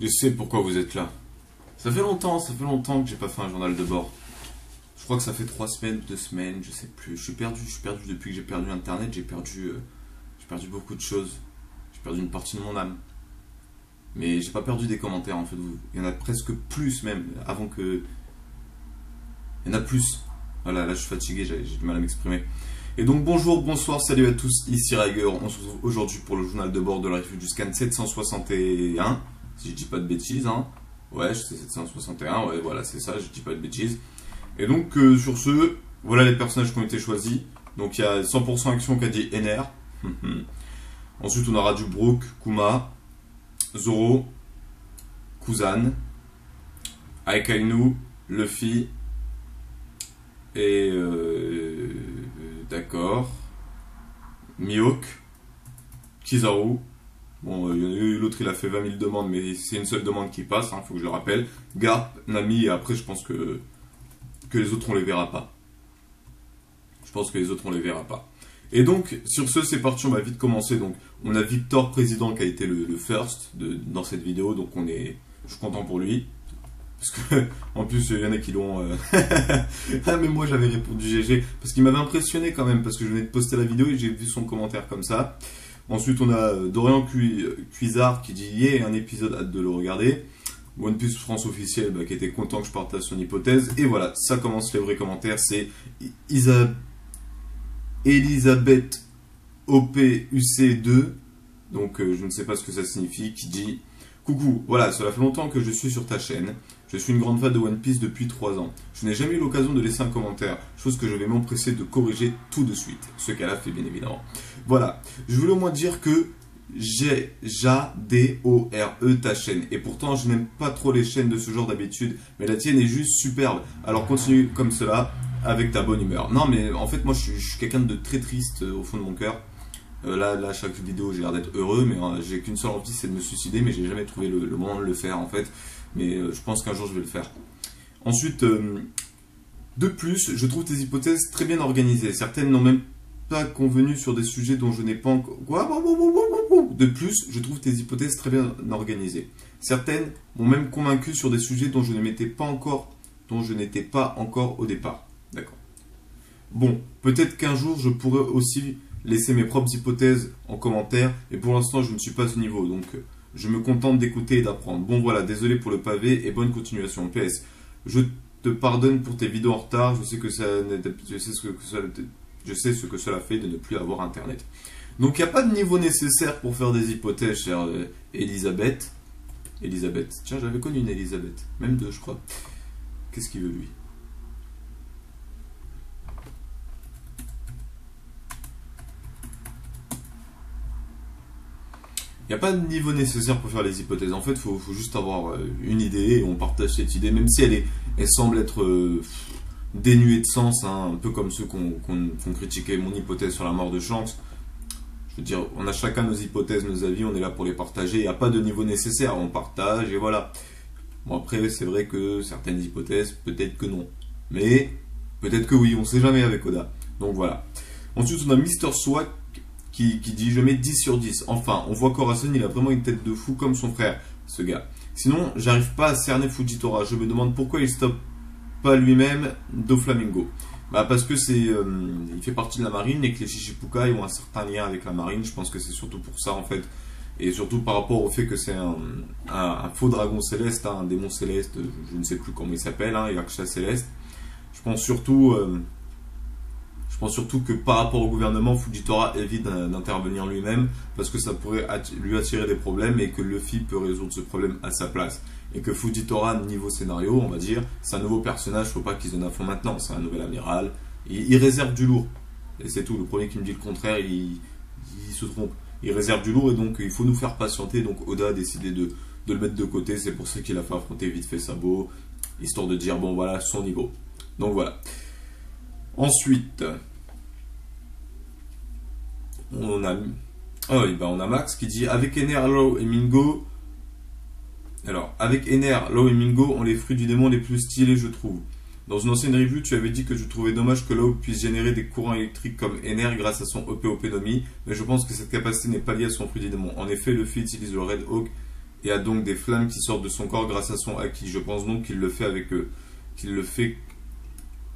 Je sais pourquoi vous êtes là. Ça fait longtemps que j'ai pas fait un journal de bord. Je crois que ça fait 3 semaines, 2 semaines, je sais plus. Je suis perdu depuis que j'ai perdu Internet, j'ai perdu beaucoup de choses. J'ai perdu une partie de mon âme. Mais j'ai pas perdu des commentaires en fait. Il y en a presque plus même, avant que... Il y en a plus. Voilà, là je suis fatigué, j'ai du mal à m'exprimer. Et donc bonjour, bonsoir, salut à tous, ici Riger. On se retrouve aujourd'hui pour le journal de bord de la revue du scan 761. Si je dis pas de bêtises, hein. Ouais, c'est 761, ouais, voilà, c'est ça, je dis pas de bêtises. Et donc, sur ce, voilà les personnages qui ont été choisis. Donc, il y a 100% Action qui a dit NR. Ensuite, on aura du Brook, Kuma, Zoro, Kuzan, Aikainu, Luffy, et d'accord, Mihawk, Kizaru. Bon, l'autre il a fait 20 000 demandes, mais c'est une seule demande qui passe, faut que je le rappelle. Garp, Nami, et après je pense que les autres on les verra pas. Je pense que les autres on les verra pas. Et donc, sur ce, c'est parti, on va vite commencer. Donc, on a Victor, président, qui a été le first dans cette vidéo, donc je suis content pour lui. Parce que, en plus, il y en a qui l'ont... Ah, mais moi, j'avais répondu GG, parce qu'il m'avait impressionné quand même, parce que je venais de poster la vidéo et j'ai vu son commentaire comme ça. Ensuite, on a Dorian Cuisard qui dit « Yeah, un épisode, hâte de le regarder ». One Piece France officiel qui était content que je partage son hypothèse. Et voilà, ça commence les vrais commentaires. C'est Elisabeth OPUC2, donc je ne sais pas ce que ça signifie, qui dit « Coucou, voilà, cela fait longtemps que je suis sur ta chaîne. Je suis une grande fan de One Piece depuis 3 ans. Je n'ai jamais eu l'occasion de laisser un commentaire, chose que je vais m'empresser de corriger tout de suite. » Ce qu'elle a fait, bien évidemment. Voilà, je voulais au moins dire que j'adore ta chaîne. Et pourtant, je n'aime pas trop les chaînes de ce genre d'habitude, mais la tienne est juste superbe. Alors continue comme cela, avec ta bonne humeur. Non, mais en fait, moi, je suis quelqu'un de très triste au fond de mon cœur. Là, chaque vidéo, j'ai l'air d'être heureux, mais j'ai qu'une seule envie, c'est de me suicider, mais j'ai jamais trouvé le moment de le faire, en fait. Mais je pense qu'un jour, je vais le faire. Ensuite, de plus, je trouve tes hypothèses très bien organisées. Certaines n'ont même pas convenu sur des sujets dont je n'ai pas encore... De plus, je trouve tes hypothèses très bien organisées. Certaines m'ont même convaincu sur des sujets dont je n'étais pas encore au départ. D'accord. Bon, peut-être qu'un jour, je pourrai aussi laisser mes propres hypothèses en commentaire, et pour l'instant, je ne suis pas à ce niveau, donc je me contente d'écouter et d'apprendre. Bon, voilà, désolé pour le pavé, et bonne continuation. PS, je te pardonne pour tes vidéos en retard, je sais ce que cela fait de ne plus avoir Internet. Donc, il n'y a pas de niveau nécessaire pour faire des hypothèses, chère Elisabeth. Elisabeth, tiens, j'avais connu une Elisabeth, même deux, je crois. Qu'est-ce qu'il veut, lui? Il n'y a pas de niveau nécessaire pour faire les hypothèses. En fait, il faut juste avoir une idée et on partage cette idée, même si elle semble être dénuée de sens, hein, un peu comme ceux qui ont critiqué mon hypothèse sur la mort de Shanks. Je veux dire, on a chacun nos hypothèses, nos avis, on est là pour les partager. Il n'y a pas de niveau nécessaire, on partage et voilà. Bon, après, c'est vrai que certaines hypothèses, peut-être que non. Mais peut-être que oui, on ne sait jamais avec Oda. Donc voilà. Ensuite, on a Mister Swag qui dit « Je mets 10 sur 10 ». Enfin, on voit Corazon, il a vraiment une tête de fou comme son frère, ce gars. Sinon, j'arrive pas à cerner Fujitora. Je me demande pourquoi il stoppe pas lui-même Doflamingo. Bah parce que il fait partie de la marine et que les Shichibukai ont un certain lien avec la marine. Je pense que c'est surtout pour ça en fait. Et surtout par rapport au fait que c'est un faux dragon céleste, hein, un démon céleste, je ne sais plus comment il s'appelle, hein, Yaksha céleste. Je pense surtout que par rapport au gouvernement, Fujitora évite d'intervenir lui-même parce que ça pourrait lui attirer des problèmes et que Luffy peut résoudre ce problème à sa place. Et que Fujitora, niveau scénario, on va dire, c'est un nouveau personnage, faut pas qu'il se donne à fond maintenant, c'est un nouvel amiral. Il réserve du lourd. Et c'est tout, le premier qui me dit le contraire, il se trompe. Il réserve du lourd et donc il faut nous faire patienter. Donc Oda a décidé de le mettre de côté, c'est pour ça qu'il a fait affronter vite fait Sabo, histoire de dire, bon voilà, son niveau. Donc voilà. Ensuite, on a Max qui dit avec Ener, Law et Mingo. Alors, avec Ener, Law et Mingo ont les fruits du démon les plus stylés, je trouve. Dans une ancienne review, tu avais dit que tu trouvais dommage que Law puisse générer des courants électriques comme Ener grâce à son OP Nomi, mais je pense que cette capacité n'est pas liée à son fruit du démon. En effet, Luffy utilise le Red Hawk et a donc des flammes qui sortent de son corps grâce à son haki. Je pense donc qu'il le fait qu'il le fait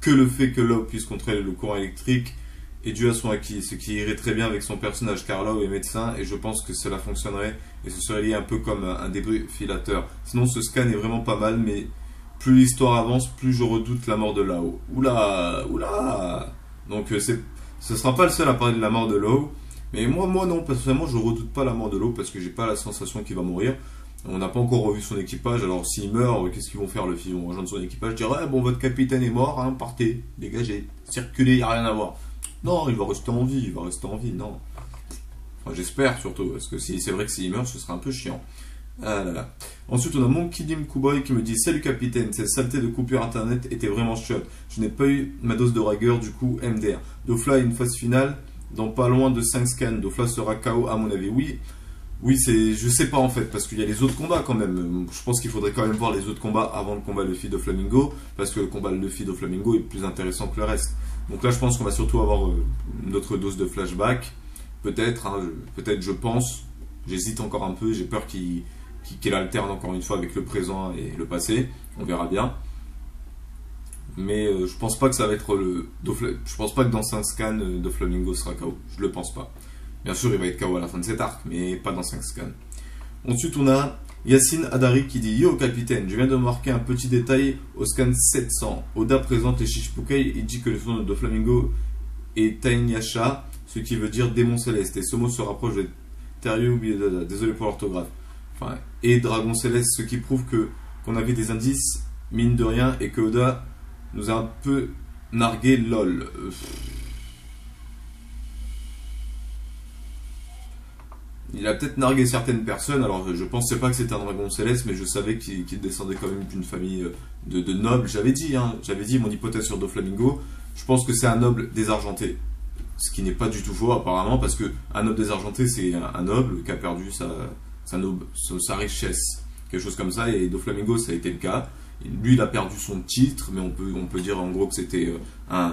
que le fait que Law puisse contrôler le courant électrique est dû à son haki, ce qui irait très bien avec son personnage car Law est médecin et je pense que cela fonctionnerait et ce serait lié un peu comme un débrifilateur. Sinon ce scan est vraiment pas mal, mais plus l'histoire avance, plus je redoute la mort de Law. Oula, oula. Donc ce sera pas le seul à parler de la mort de Law, mais moi non, personnellement je redoute pas la mort de Law parce que j'ai pas la sensation qu'il va mourir. On n'a pas encore revu son équipage, alors s'il meurt, qu'est-ce qu'ils vont faire le film? Ils vont rejoindre son équipage, dire bon votre capitaine est mort, hein, partez, dégagez, circulez, il n'y a rien à voir. Non, il va rester en vie, non. Enfin, j'espère surtout, parce que si c'est vrai que s'il meurt, ce sera un peu chiant. Ah là là. Ensuite, on a Monkey Dim Kuboy qui me dit salut capitaine, cette saleté de coupure internet était vraiment chiotte. Je n'ai pas eu ma dose de ragueur, du coup MDR. Dofla a une phase finale dans pas loin de 5 scans. Dofla sera KO à mon avis. Oui, je sais pas en fait, parce qu'il y a les autres combats quand même. Je pense qu'il faudrait quand même voir les autres combats avant le combat Luffy de Flamingo, parce que le combat Luffy de Flamingo est plus intéressant que le reste. Donc là, je pense qu'on va surtout avoir notre dose de flashback. Peut-être, je pense. J'hésite encore un peu, j'ai peur qu'il alterne encore une fois avec le présent et le passé. On verra bien. Mais je pense pas que ça va être je pense pas que dans 5 scans, Doflamingo sera KO. Je le pense pas. Bien sûr, il va être KO à la fin de cet arc, mais pas dans 5 scans. Ensuite, on a Yacine Adari qui dit Yo capitaine, je viens de marquer un petit détail au scan 700. Oda présente les Shichibukai et dit que le nom de Doflamingo est Tainyasha, ce qui veut dire démon céleste. Et ce mot se rapproche de Teryu, désolé pour l'orthographe. Enfin, et Dragon céleste, ce qui prouve qu'on avait des indices, mine de rien, et que Oda nous a un peu nargué lol. Il a peut-être nargué certaines personnes, alors je pensais pas que c'était un dragon céleste, mais je savais qu'il descendait quand même d'une famille de nobles. J'avais dit mon hypothèse sur Doflamingo, je pense que c'est un noble désargenté. Ce qui n'est pas du tout faux apparemment, parce qu'un noble désargenté c'est un noble qui a perdu sa richesse, quelque chose comme ça, et Doflamingo ça a été le cas. Lui il a perdu son titre, mais on peut dire en gros que c'était un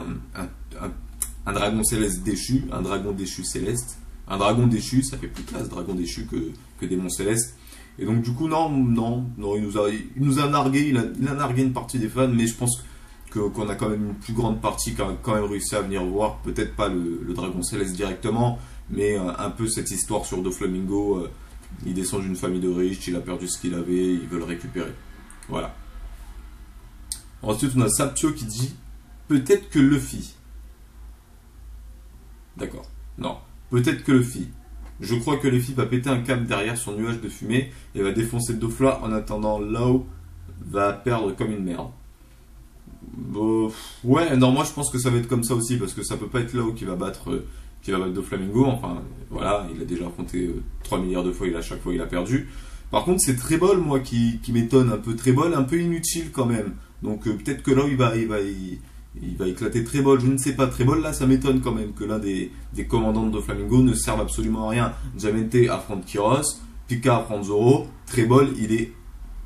dragon céleste déchu, un dragon déchu céleste. Un dragon déchu, ça fait plus classe, dragon déchu que démon céleste. Et donc du coup, non, il nous a nargué, il a nargué une partie des fans, mais je pense qu'on a quand même une plus grande partie qui a quand même réussi à venir voir, peut-être pas le dragon céleste directement, mais un peu cette histoire sur Doflamingo. Il descend d'une famille de riches, il a perdu ce qu'il avait, il veut le récupérer. Voilà. Ensuite, on a Saptio qui dit peut-être que Luffy. D'accord. Non. Peut-être que Luffy. Je crois que Luffy va péter un câble derrière son nuage de fumée et va défoncer Dofla en attendant Law va perdre comme une merde. Ouais, non, moi je pense que ça va être comme ça aussi parce que ça peut pas être Law qui va battre Doflamingo. Enfin, voilà, il a déjà affronté 3 milliards de fois et à chaque fois il a perdu. Par contre, c'est Trebol, moi, qui m'étonne un peu. Trebol, un peu inutile quand même. Donc peut-être que là, il va éclater Trebol, je ne sais pas. Trebol, là, ça m'étonne quand même que l'un des commandants de Doflamingo ne serve absolument à rien. Diamante affronte Kyros, Pika affronte Zoro. Trebol, il est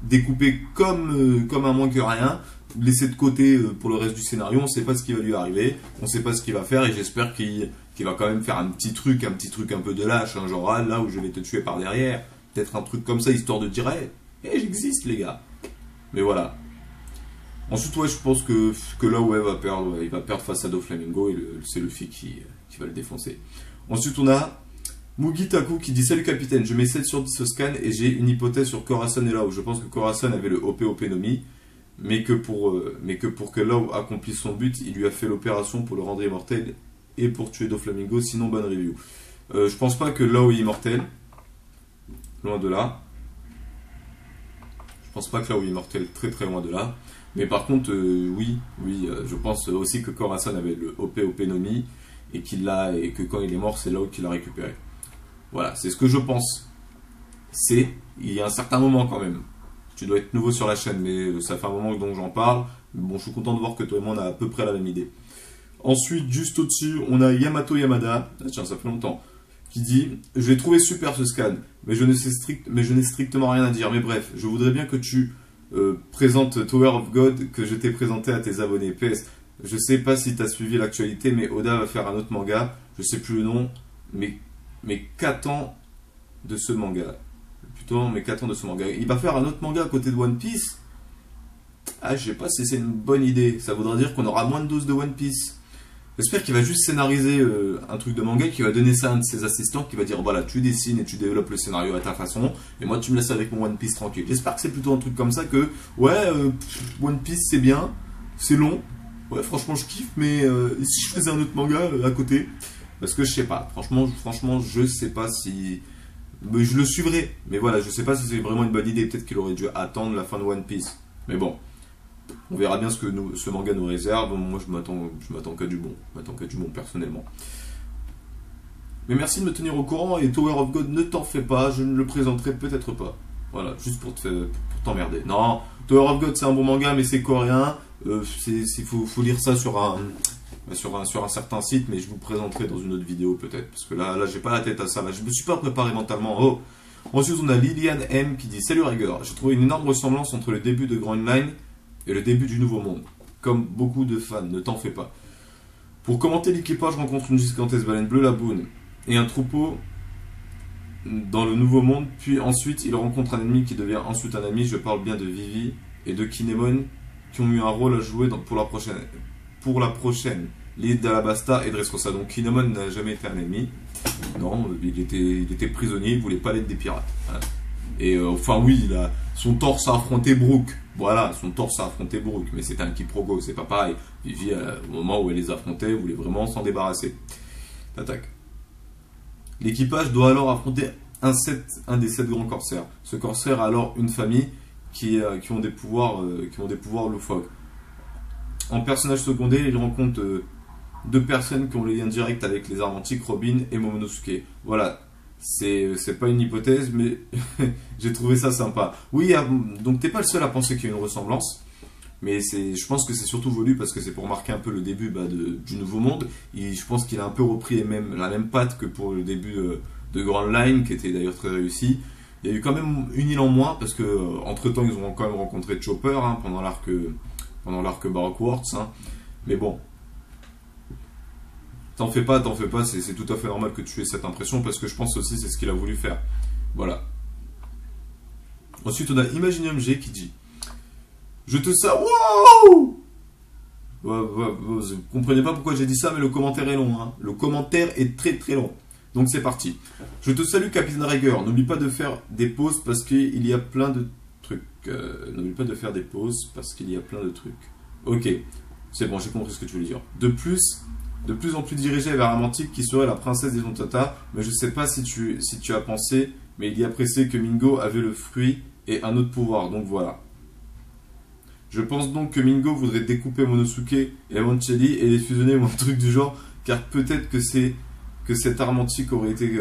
découpé comme un moins que rien, laissé de côté pour le reste du scénario. On ne sait pas ce qui va lui arriver, on ne sait pas ce qu'il va faire et j'espère qu'il va quand même faire un petit truc un peu de lâche, hein, genre là où je vais te tuer par derrière. Peut-être un truc comme ça, histoire de dire hey, j'existe les gars. Mais voilà. Ensuite, ouais, je pense que là, ouais, il va perdre face à Doflamingo et c'est Luffy qui va le défoncer. Ensuite, on a Mugitaku qui dit salut capitaine, je mets 7 sur 10 au scan et j'ai une hypothèse sur Corazon et Law. Je pense que Corazon avait le OP Nomi, mais que pour que Law accomplisse son but, il lui a fait l'opération pour le rendre immortel et pour tuer Doflamingo, sinon bonne review. Je pense pas que Law est immortel. Loin de là. Je pense pas que Law est immortel, très très loin de là. Mais par contre, oui, je pense aussi que Corazon avait le OP Nomi et que quand il est mort, c'est Law qui l'a récupéré. Voilà, c'est ce que je pense. Il y a un certain moment quand même. Tu dois être nouveau sur la chaîne, mais ça fait un moment dont j'en parle. Bon, je suis content de voir que toi et moi on a à peu près la même idée. Ensuite, juste au-dessus, on a Yamato Yamada. Ah, tiens, ça fait longtemps. Qui dit « Je l'ai trouvé super ce scan, mais je n'ai strictement rien à dire. Mais bref, je voudrais bien que tu présentes Tower of God que je t'ai présenté à tes abonnés. PS, je sais pas si tu as suivi l'actualité, mais Oda va faire un autre manga. Je sais plus le nom, mais qu'attend de ce manga ?» temps, mais qu'attendre de ce manga? Il va faire un autre manga à côté de One Piece? Ah, je sais pas si c'est une bonne idée. Ça voudra dire qu'on aura moins de doses de One Piece. J'espère qu'il va juste scénariser un truc de manga, qui va donner ça à un de ses assistants, qui va dire voilà, tu dessines et tu développes le scénario à ta façon, et moi tu me laisses avec mon One Piece tranquille. J'espère que c'est plutôt un truc comme ça que ouais, One Piece c'est bien, c'est long, ouais franchement je kiffe, mais si je faisais un autre manga à côté, parce que je sais pas, franchement je sais pas si mais je le suivrai, mais voilà, je sais pas si c'est vraiment une bonne idée. Peut-être qu'il aurait dû attendre la fin de One Piece, mais bon. On verra bien ce que ce manga nous réserve. Moi, je m'attends qu'à du bon. Je m'attends qu'à du bon, personnellement. Mais merci de me tenir au courant. Et Tower of God, ne t'en fais pas. Je ne le présenterai peut-être pas. Voilà, juste pour t'emmerder. Non, Tower of God, c'est un bon manga, mais c'est coréen. Faut lire ça sur un certain site, mais je vous présenterai dans une autre vidéo, peut-être. Parce que là, j'ai pas la tête à ça. Là, je me suis pas préparé mentalement. Oh. Ensuite, on a Liliane M qui dit: Salut Raiger, j'ai trouvé une énorme ressemblance entre le début de Grand Line et le début du Nouveau Monde. Comme beaucoup de fans, ne t'en fais pas. Pour commenter l'équipage, rencontre une gigantesque baleine bleue, la Boone, et un troupeau dans le Nouveau Monde, puis ensuite il rencontre un ennemi qui devient ensuite un ami. Je parle bien de Vivi et de Kinemon, qui ont eu un rôle à jouer pour la prochaine L'île d'Alabasta et Dressrosa. Donc Kinemon n'a jamais été un ennemi. Non, il était prisonnier, il voulait pas l'être des pirates. Hein. Et enfin oui, son torse a affronté Brook. Voilà, son torse a affronté Brook, mais c'était un quiproquo, c'est pas pareil. Vivi, au moment où elle les affrontait, voulait vraiment s'en débarrasser. T'attaques. L'équipage doit alors affronter un des 7 grands corsaires. Ce corsaire a alors une famille qui ont des pouvoirs loufoques. En personnage secondaire, il rencontre 2 personnes qui ont le lien direct avec les armes antiques, Robin et Momonosuke. Voilà. C'est pas une hypothèse, mais j'ai trouvé ça sympa. Oui, donc t'es pas le seul à penser qu'il y a une ressemblance, mais je pense que c'est surtout voulu parce que c'est pour marquer un peu le début du Nouveau Monde. Je pense qu'il a un peu repris la même patte que pour le début de Grand Line, qui était d'ailleurs très réussi. Il y a eu quand même une île en moins, parce que entre temps ils ont quand même rencontré Chopper pendant l'arc Baroque Works. Mais bon. T'en fais pas, c'est tout à fait normal que tu aies cette impression, parce que je pense aussi c'est ce qu'il a voulu faire. Voilà. Ensuite, on a Imaginium G qui dit: Je te salue. Wow! Vous comprenez pas pourquoi j'ai dit ça, mais le commentaire est long. Le commentaire est très très long. Donc c'est parti. Je te salue, Capitaine Raiger. N'oublie pas de faire des pauses parce qu'il y a plein de trucs. N'oublie pas de faire des pauses parce qu'il y a plein de trucs. Ok, c'est bon, j'ai compris ce que tu veux dire. De plus en plus dirigé vers Amantique qui serait la princesse des Ontata, mais je sais pas si tu as pensé, mais il y a pressé que Mingo avait le fruit et un autre pouvoir, donc voilà. Je pense donc que Mingo voudrait découper Monosuke et Moncelli et les fusionner ou un truc du genre, car peut-être que cette arme antique aurait été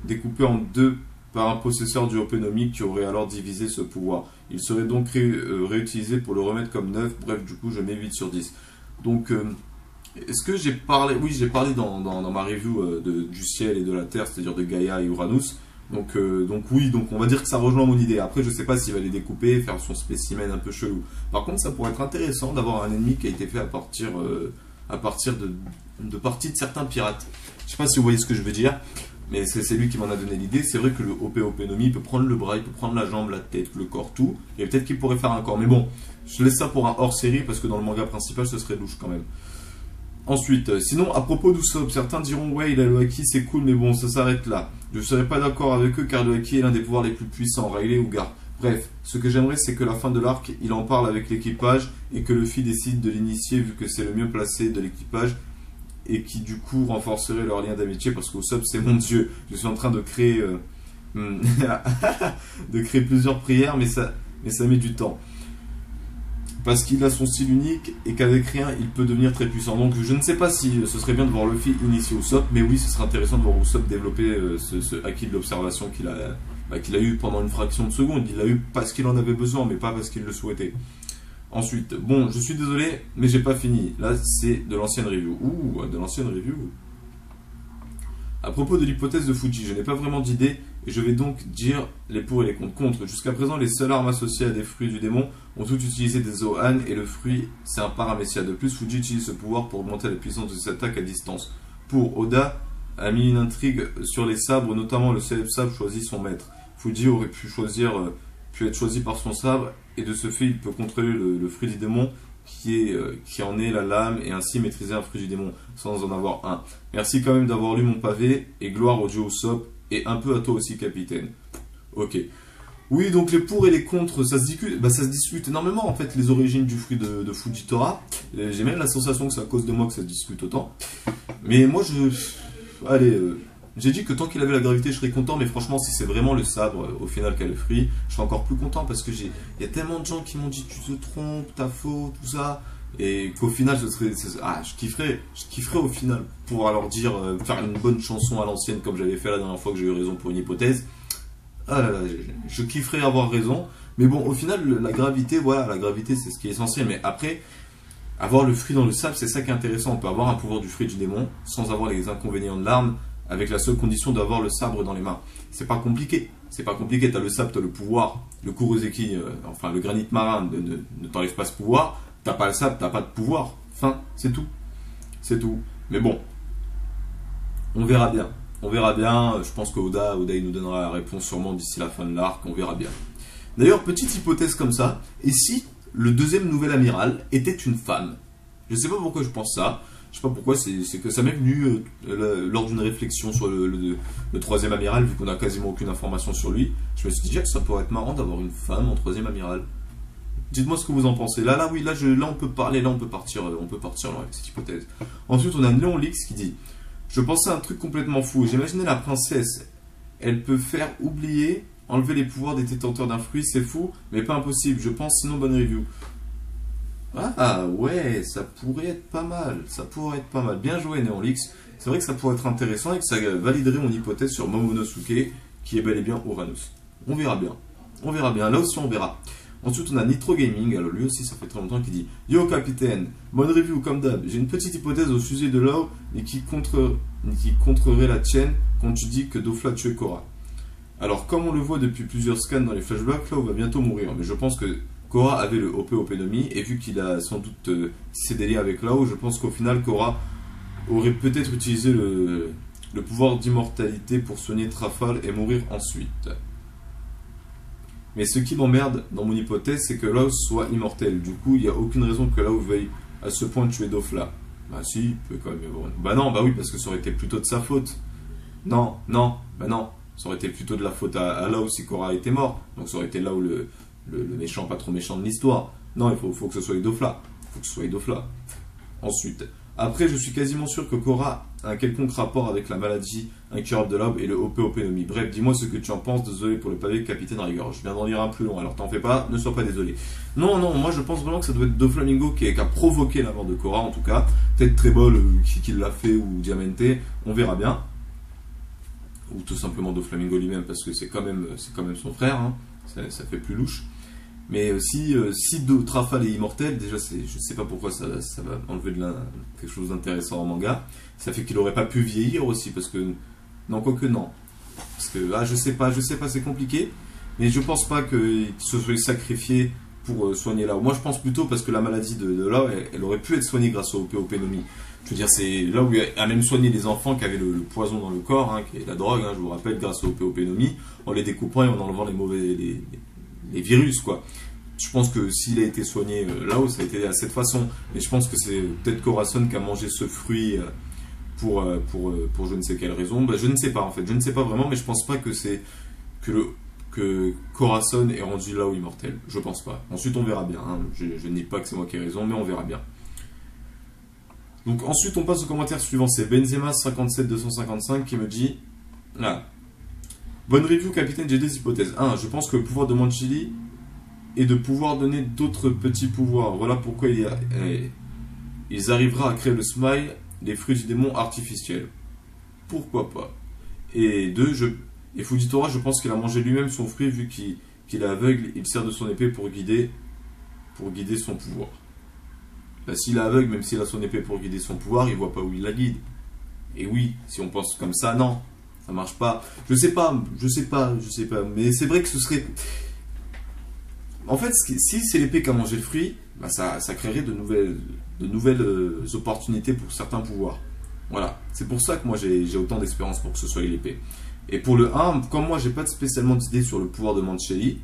découpée en 2 par un possesseur du Openomic qui aurait alors divisé ce pouvoir. Il serait donc réutilisé pour le remettre comme neuf. Bref, du coup je mets 8 sur 10. Donc est-ce que j'ai parlé? Oui, j'ai parlé dans ma review du ciel et de la terre, c'est-à-dire de Gaïa et Uranus. Donc oui, on va dire que ça rejoint mon idée. Après, je sais pas s'il va les découper, faire son spécimen un peu chelou. Par contre, ça pourrait être intéressant d'avoir un ennemi qui a été fait à partir de parties de certains pirates. Je sais pas si vous voyez ce que je veux dire, mais c'est lui qui m'en a donné l'idée. C'est vrai que le Openomic peut prendre le bras, il peut prendre la jambe, la tête, le corps, tout. Et peut-être qu'il pourrait faire un corps. Mais bon, je laisse ça pour un hors-série parce que dans le manga principal, ce serait louche quand même. Ensuite, sinon, à propos d'Usopp, certains diront ouais, il a le Haki, c'est cool, mais bon, ça s'arrête là. Je ne serais pas d'accord avec eux car le Haki est l'un des pouvoirs les plus puissants, Riley ou Gar. Bref, ce que j'aimerais, c'est que la fin de l'arc, il en parle avec l'équipage et que Luffy décide de l'initier vu que c'est le mieux placé de l'équipage et qui du coup renforcerait leur lien d'amitié parce qu'Usopp, c'est mon dieu. Je suis en train de créer, plusieurs prières, mais ça met du temps. Parce qu'il a son style unique et qu'avec rien, il peut devenir très puissant. Donc je ne sais pas si ce serait bien de voir Luffy initier Usopp, mais oui, ce serait intéressant de voir Usopp développer ce haki de l'observation qu'il a eu pendant une fraction de seconde. Il l'a eu parce qu'il en avait besoin, mais pas parce qu'il le souhaitait. Ensuite, bon, je suis désolé, mais j'ai pas fini. Là, c'est de l'ancienne review. Ouh, de l'ancienne review. À propos de l'hypothèse de Fuji, je n'ai pas vraiment d'idée et je vais donc dire les pour et les contre. Jusqu'à présent, les seules armes associées à des fruits du démon ont toutes utilisé des Zoan et le fruit, c'est un paramécia. De plus, Fuji utilise ce pouvoir pour augmenter la puissance de ses attaques à distance. Pour Oda, a mis une intrigue sur les sabres, notamment le célèbre sabre choisit son maître. Fuji aurait pu être choisi par son sabre, et de ce fait, il peut contrôler le fruit du démon, qui en est la lame, et ainsi maîtriser un fruit du démon, sans en avoir un. Merci quand même d'avoir lu mon pavé, et gloire au dieu Usopp, et un peu à toi aussi, capitaine. Ok. Oui, donc les pour et les contre, ça se discute énormément, en fait, les origines du fruit de Fujitora. J'ai même la sensation que c'est à cause de moi que ça se discute autant. Mais moi, allez, j'ai dit que tant qu'il avait la gravité, je serais content, mais franchement, si c'est vraiment le sabre, au final, qui a le fruit, je serais encore plus content, parce que il y a tellement de gens qui m'ont dit tu te trompes, t'as faux, tout ça, et qu'au final, je kifferais au final, pouvoir leur dire, faire une bonne chanson à l'ancienne, comme j'avais fait la dernière fois que j'ai eu raison pour une hypothèse. Ah là là, je kifferais avoir raison, mais bon, au final, la gravité, voilà, la gravité, c'est ce qui est essentiel, mais après, avoir le fruit dans le sable, c'est ça qui est intéressant, on peut avoir un pouvoir du fruit du démon, sans avoir les inconvénients de l'arme, avec la seule condition d'avoir le sabre dans les mains. C'est pas compliqué. C'est pas compliqué. T'as le sabre, t'as le pouvoir. Le Kuroseki, enfin le granit marin ne t'enlève pas ce pouvoir. T'as pas le sabre, t'as pas de pouvoir. Fin, c'est tout. C'est tout. Mais bon, on verra bien. On verra bien. Je pense que Oda il nous donnera la réponse sûrement d'ici la fin de l'arc. On verra bien. D'ailleurs, petite hypothèse comme ça. Et si le deuxième nouvel amiral était une femme? Je sais pas pourquoi je pense ça. Je sais pas pourquoi, c'est que ça m'est venu lors d'une réflexion sur le troisième amiral, vu qu'on a quasiment aucune information sur lui. Je me suis dit que ça pourrait être marrant d'avoir une femme en troisième amiral. Dites-moi ce que vous en pensez. Là on peut parler, là on peut partir avec cette hypothèse. Ensuite, on a Léon Lix qui dit: je pensais à un truc complètement fou. J'imaginais la princesse. Elle peut faire oublier, enlever les pouvoirs des détenteurs d'un fruit, c'est fou, mais pas impossible. Je pense, sinon bonne review. Ah ouais, ça pourrait être pas mal. Ça pourrait être pas mal. Bien joué, Néonlix. C'est vrai que ça pourrait être intéressant et que ça validerait mon hypothèse sur Momonosuke, qui est bel et bien Uranus. On verra bien. On verra bien. Là aussi, on verra. Ensuite, on a Nitro Gaming. Alors, lui aussi, ça fait très longtemps qu'il dit: yo, capitaine, bonne review comme d'hab. J'ai une petite hypothèse au sujet de Law et qui contrerait la tienne quand tu dis que Dofla tuait Korra. Alors, comme on le voit depuis plusieurs scans dans les flashbacks, Law va bientôt mourir. Mais je pense que Korra avait le OP no Mi, et vu qu'il a sans doute ses délires avec Lao, je pense qu'au final Korra aurait peut-être utilisé le pouvoir d'immortalité pour soigner Trafal et mourir ensuite. Mais ce qui m'emmerde dans mon hypothèse, c'est que Lao soit immortel. Du coup, il n'y a aucune raison que Lao veuille à ce point tuer Dofla. Bah si, il peut quand même y avoir une... Bah non, bah oui, parce que ça aurait été plutôt de sa faute. Non, bah non. Ça aurait été plutôt de la faute à Lao si Korra était mort. Donc ça aurait été Lao le méchant, pas trop méchant de l'histoire. Non, il faut que ce soit Dofla. Il faut que ce soit Dofla. Ensuite, après, je suis quasiment sûr que Korra a un quelconque rapport avec la maladie incurable de l'Aube et le OP no Mi. Bref, dis-moi ce que tu en penses. Désolé pour le pavé, capitaine Rigueur. Je viens d'en lire un plus long, alors t'en fais pas, ne sois pas désolé. Non, moi je pense vraiment que ça doit être Doflamingo qui a provoqué la mort de Korra, en tout cas. Peut-être Trebol qui l'a fait, ou Diamante, on verra bien. Ou tout simplement Doflamingo lui-même, parce que c'est quand même son frère, hein. Ça fait plus louche. Mais si Trafal est immortel, déjà je sais pas pourquoi ça va enlever quelque chose d'intéressant en manga. Ça fait qu'il aurait pas pu vieillir aussi, parce que non, quoique non. Parce que je sais pas, c'est compliqué. Mais je pense pas qu'il se soit sacrifié pour soigner Lao. Moi je pense plutôt parce que la maladie de Lao, elle aurait pu être soignée grâce au OP no Mi. Je veux dire, c'est là où il a même soigné les enfants qui avaient le poison dans le corps, hein, qui est la drogue, hein, je vous rappelle, grâce au OP no Mi, en les découpant et en enlevant les virus, quoi. Je pense que s'il a été soigné là-haut, ça a été à cette façon. Mais je pense que c'est peut-être Corazon qui a mangé ce fruit pour je ne sais quelle raison. Je ne sais pas, en fait. Je ne sais pas vraiment, mais je pense pas que c'est que Corazon ait rendu là-haut immortel. Je pense pas. Ensuite, on verra bien. Hein. Je ne dis pas que c'est moi qui ai raison, mais on verra bien. Donc ensuite, on passe au commentaire suivant. C'est Benzema57255 qui me dit: bonne review, capitaine, j'ai des hypothèses. 1. Je pense que le pouvoir de Manchili est de pouvoir donner d'autres petits pouvoirs. Voilà pourquoi il arrivera à créer le smile, les fruits du démon artificiels. Pourquoi pas. Et 2. Et Fujitora, je pense qu'il a mangé lui-même son fruit, vu qu'il est aveugle, il sert de son épée pour guider son pouvoir. Là, s'il est aveugle, même s'il a son épée pour guider son pouvoir, il voit pas où il la guide. Et oui, si on pense comme ça, non, ça marche pas. Je sais pas, mais c'est vrai que ce serait... En fait, si c'est l'épée qui a mangé le fruit, ça créerait de nouvelles opportunités pour certains pouvoirs. Voilà, c'est pour ça que moi j'ai autant d'espérance pour que ce soit l'épée. Et pour le 1, comme moi j'ai pas spécialement d'idée sur le pouvoir de Manchei,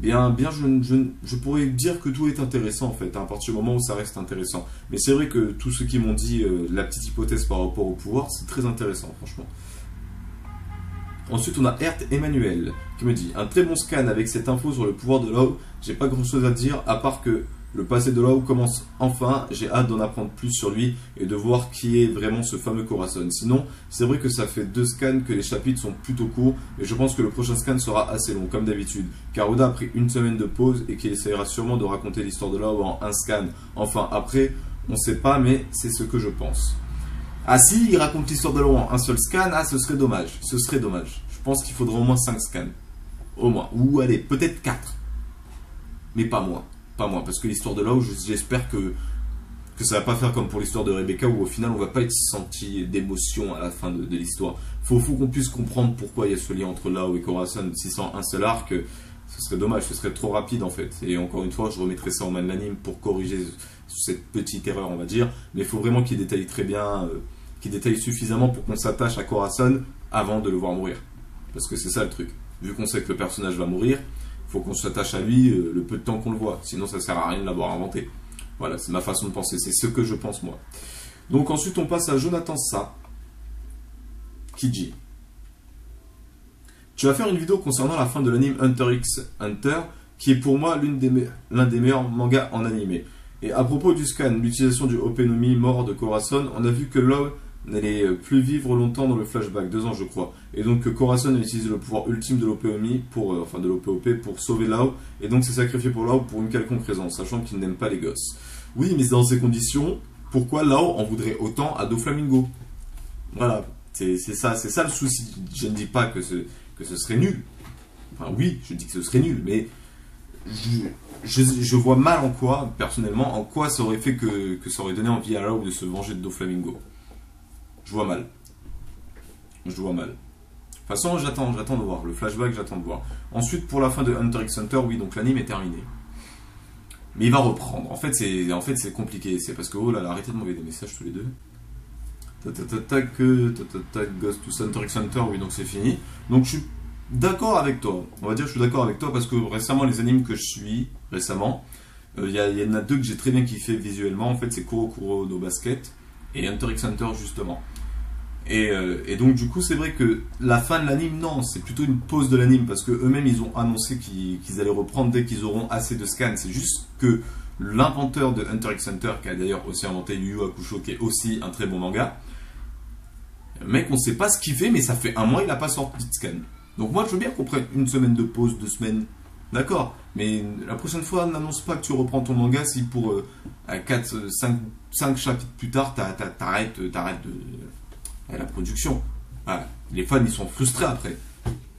je pourrais dire que tout est intéressant en fait, à partir du moment où ça reste intéressant. Mais c'est vrai que tous ceux qui m'ont dit la petite hypothèse par rapport au pouvoir, c'est très intéressant franchement. Ensuite on a Hert Emmanuel qui me dit un très bon scan avec cette info sur le pouvoir de Law. J'ai pas grand chose à dire à part que le passé de Law commence enfin, j'ai hâte d'en apprendre plus sur lui et de voir qui est vraiment ce fameux Corazon. Sinon, c'est vrai que ça fait 2 scans que les chapitres sont plutôt courts, mais je pense que le prochain scan sera assez long, comme d'habitude, car Oda a pris une semaine de pause et qu'il essaiera sûrement de raconter l'histoire de Law en un scan. Enfin, après, on sait pas, mais c'est ce que je pense. Ah si, il raconte l'histoire de Law en un seul scan, ah ce serait dommage, ce serait dommage. Je pense qu'il faudrait au moins 5 scans. Au moins, ou allez, peut-être 4. Mais pas moins. Pas moi, parce que l'histoire de Law, j'espère que ça va pas faire comme pour l'histoire de Rebecca où au final on va pas être senti d'émotion à la fin de l'histoire. Faut qu'on puisse comprendre pourquoi il y a ce lien entre Law et Corazon. Si c'est un seul arc, ce serait dommage, ce serait trop rapide en fait. Et encore une fois, je remettrai ça en main de l'anime pour corriger cette petite erreur, on va dire. Mais il faut vraiment qu'il détaille très bien, qu'il détaille suffisamment pour qu'on s'attache à Corazon avant de le voir mourir. Parce que c'est ça le truc. Vu qu'on sait que le personnage va mourir, il faut qu'on s'attache à lui le peu de temps qu'on le voit. Sinon, ça sert à rien de l'avoir inventé. Voilà, c'est ma façon de penser. C'est ce que je pense, moi. Donc, ensuite, on passe à Jonathan Sa. Qui dit tu vas faire une vidéo concernant la fin de l'anime Hunter x Hunter, qui est pour moi l'un des meilleurs mangas en animé. Et à propos du scan, l'utilisation du Openomi mort de Corazon, on a vu que Law n'allait plus vivre longtemps dans le flashback, 2 ans je crois. Et donc Corazon a utilisé le pouvoir ultime de l'Openomi, de l'OPOP pour sauver Law, et donc s'est sacrifié pour Law pour une quelconque raison, sachant qu'il n'aime pas les gosses. Oui, mais dans ces conditions, pourquoi Law en voudrait autant à Doflamingo? Voilà, c'est ça le souci. Je ne dis pas que ce serait nul. Enfin oui, je dis que ce serait nul, mais je vois mal en quoi, personnellement, en quoi ça aurait fait que ça aurait donné envie à Law de se venger de Doflamingo. Je vois mal. Je vois mal. De toute façon, j'attends de voir. Le flashback, j'attends de voir. Ensuite, pour la fin de Hunter x Hunter, oui, donc l'anime est terminé. Mais il va reprendre. En fait, c'est compliqué. C'est parce que, oh là là, arrêtez de m'envoyer des messages tous les deux. Ghost to Hunter x Hunter, oui, donc c'est fini. Donc je suis d'accord avec toi. On va dire que je suis d'accord avec toi parce que récemment, les animes que je suis, il y en a 2 que j'ai très bien kiffé visuellement. En fait, c'est Kurokuro no Basket et Hunter x Hunter, justement. Et donc du coup c'est vrai que la fin de l'anime, non, c'est plutôt une pause de l'anime parce que eux-mêmes ils ont annoncé qu'ils allaient reprendre dès qu'ils auront assez de scans. C'est juste que l'inventeur de Hunter x Hunter, qui a d'ailleurs aussi inventé Yu Yu Hakusho, qui est aussi un très bon manga, le mec on sait pas ce qu'il fait, mais ça fait 1 mois il n'a pas sorti de scan. Donc moi je veux bien qu'on prenne une semaine de pause, 2 semaines, d'accord, mais la prochaine fois n'annonce pas que tu reprends ton manga si pour 5 chapitres plus tard t'arrêtes la production. Ah, les fans ils sont frustrés après.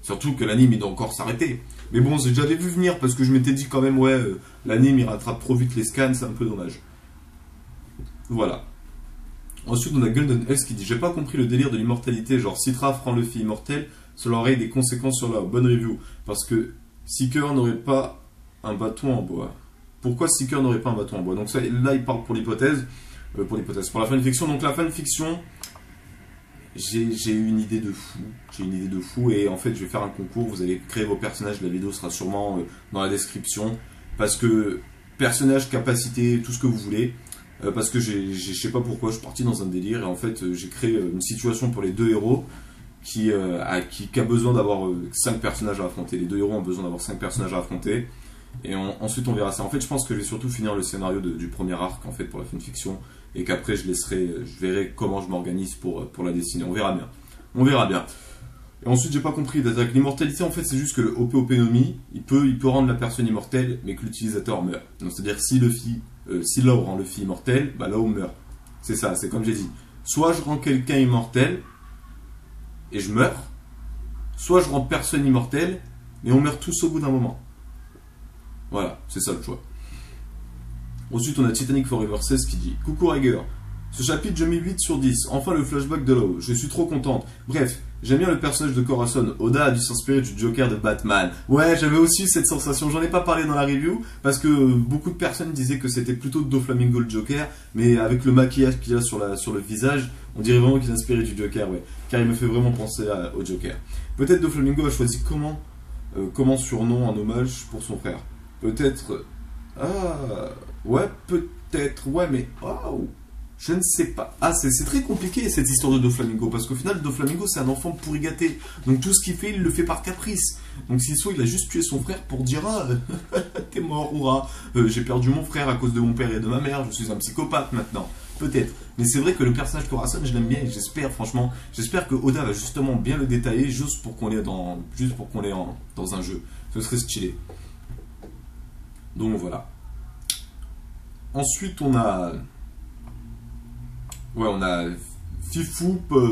Surtout que l'anime il doit encore s'arrêter. Mais bon, j'avais vu venir parce que je m'étais dit quand même, ouais, l'anime il rattrape trop vite les scans, c'est un peu dommage. Voilà. Ensuite, on a Golden X qui dit j'ai pas compris le délire de l'immortalité. Genre, si Traf rend Luffy immortel, cela aurait des conséquences sur la bonne review. Parce que Seeker n'aurait pas un bâton en bois. Pourquoi Seeker n'aurait pas un bâton en bois? Donc, ça, là, il parle pour l'hypothèse. Pour la fanfiction. Donc, la fanfiction. J'ai eu une idée de fou. Et en fait, je vais faire un concours. Vous allez créer vos personnages. La vidéo sera sûrement dans la description. Parce que personnages, capacités, tout ce que vous voulez. Parce que je sais pas pourquoi, je suis parti dans un délire. Et en fait, j'ai créé une situation pour les 2 héros qui a besoin d'avoir 5 personnages à affronter. Les 2 héros ont besoin d'avoir 5 personnages à affronter. Et ensuite, on verra ça. En fait, je pense que je vais surtout finir le scénario du premier arc en fait pour la fanfiction. Et qu'après je verrai comment je m'organise pour la dessiner. On verra bien. On verra bien. Et ensuite, j'ai pas compris. Avec l'immortalité, en fait, c'est juste que le Openomi, il peut rendre la personne immortelle, mais que l'utilisateur meurt. Donc, c'est-à-dire si Law rend Luffy immortel, bah Law meurt. C'est ça, c'est comme j'ai dit. Soit je rends quelqu'un immortel et je meurs, soit je rends personne immortel et on meurt tous au bout d'un moment. Voilà, c'est ça le choix. Ensuite, on a Titanic Forever 16 qui dit coucou Riger, Ce chapitre, je mets 8 sur 10. Enfin, le flashback de là-haut. Je suis trop contente. Bref, j'aime bien le personnage de Corazon. Oda a dû s'inspirer du Joker de Batman. Ouais, j'avais aussi cette sensation. J'en ai pas parlé dans la review parce que beaucoup de personnes disaient que c'était plutôt Doflamingo le Joker, mais avec le maquillage qu'il a sur le visage, on dirait vraiment qu'il est inspiré du Joker, ouais. Car il me fait vraiment penser au Joker. Peut-être Doflamingo a choisi comment surnom en hommage pour son frère. Peut-être... ouais, peut-être... Ouais, mais... Oh, je ne sais pas. Ah, c'est très compliqué cette histoire de Doflamingo, parce qu'au final, Doflamingo, c'est un enfant pourri gâté. Donc tout ce qu'il fait, il le fait par caprice. Donc s'il soit, il a juste tué son frère pour dire « Ah, t'es mort, hurrah, j'ai perdu mon frère à cause de mon père et de ma mère, je suis un psychopathe maintenant. » Peut-être. Mais c'est vrai que le personnage Corazon, je l'aime bien et j'espère que Oda va justement bien le détailler juste pour qu'on l'ait dans un jeu. Ce serait stylé. Donc voilà. Ensuite, on a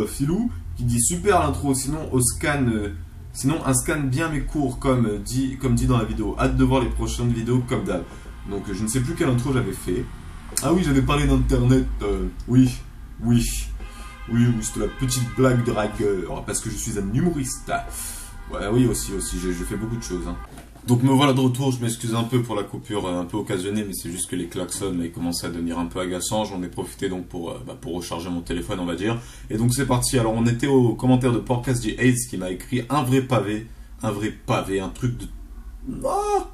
Filou qui dit super l'intro, sinon un scan bien mais court comme dit dans la vidéo. Hâte de voir les prochaines vidéos comme d'hab. Donc je ne sais plus quelle intro j'avais fait. Ah oui, j'avais parlé d'internet. Oui, c'était la petite blague de dragueur parce que je suis un humoriste. Ouais, oui aussi, je fais beaucoup de choses. Hein. Donc me voilà de retour, je m'excuse un peu pour la coupure un peu occasionnée, mais c'est juste que les klaxons là, ils commençaient à devenir un peu agaçants. J'en ai profité donc pour recharger mon téléphone, on va dire. Et donc c'est parti. Alors on était au commentaire de Podcast J. Ace qui m'a écrit un vrai pavé, un truc de... Ah,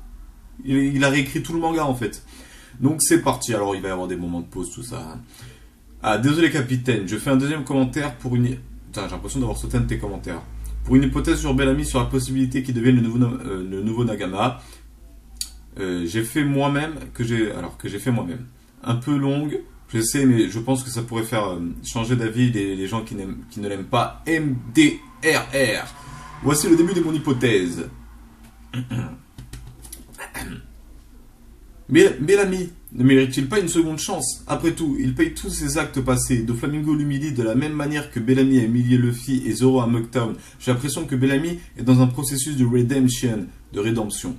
il a réécrit tout le manga en fait. Donc c'est parti. Alors il va y avoir des moments de pause, tout ça. Ah, désolé capitaine, je fais un deuxième commentaire pour une... Putain, j'ai l'impression d'avoir sauté un de tes commentaires. Pour une hypothèse sur Bellamy sur la possibilité qu'il devienne le nouveau Nagama, j'ai fait moi-même. Un peu longue, je sais, mais je pense que ça pourrait faire changer d'avis les gens qui ne l'aiment pas. MDRR. Voici le début de mon hypothèse. Bellamy ne mérite-t-il pas une seconde chance? Après tout, il paye tous ses actes passés. Doflamingo l'humilie de la même manière que Bellamy a humilié Luffy et Zoro à Mugtown. J'ai l'impression que Bellamy est dans un processus de rédemption.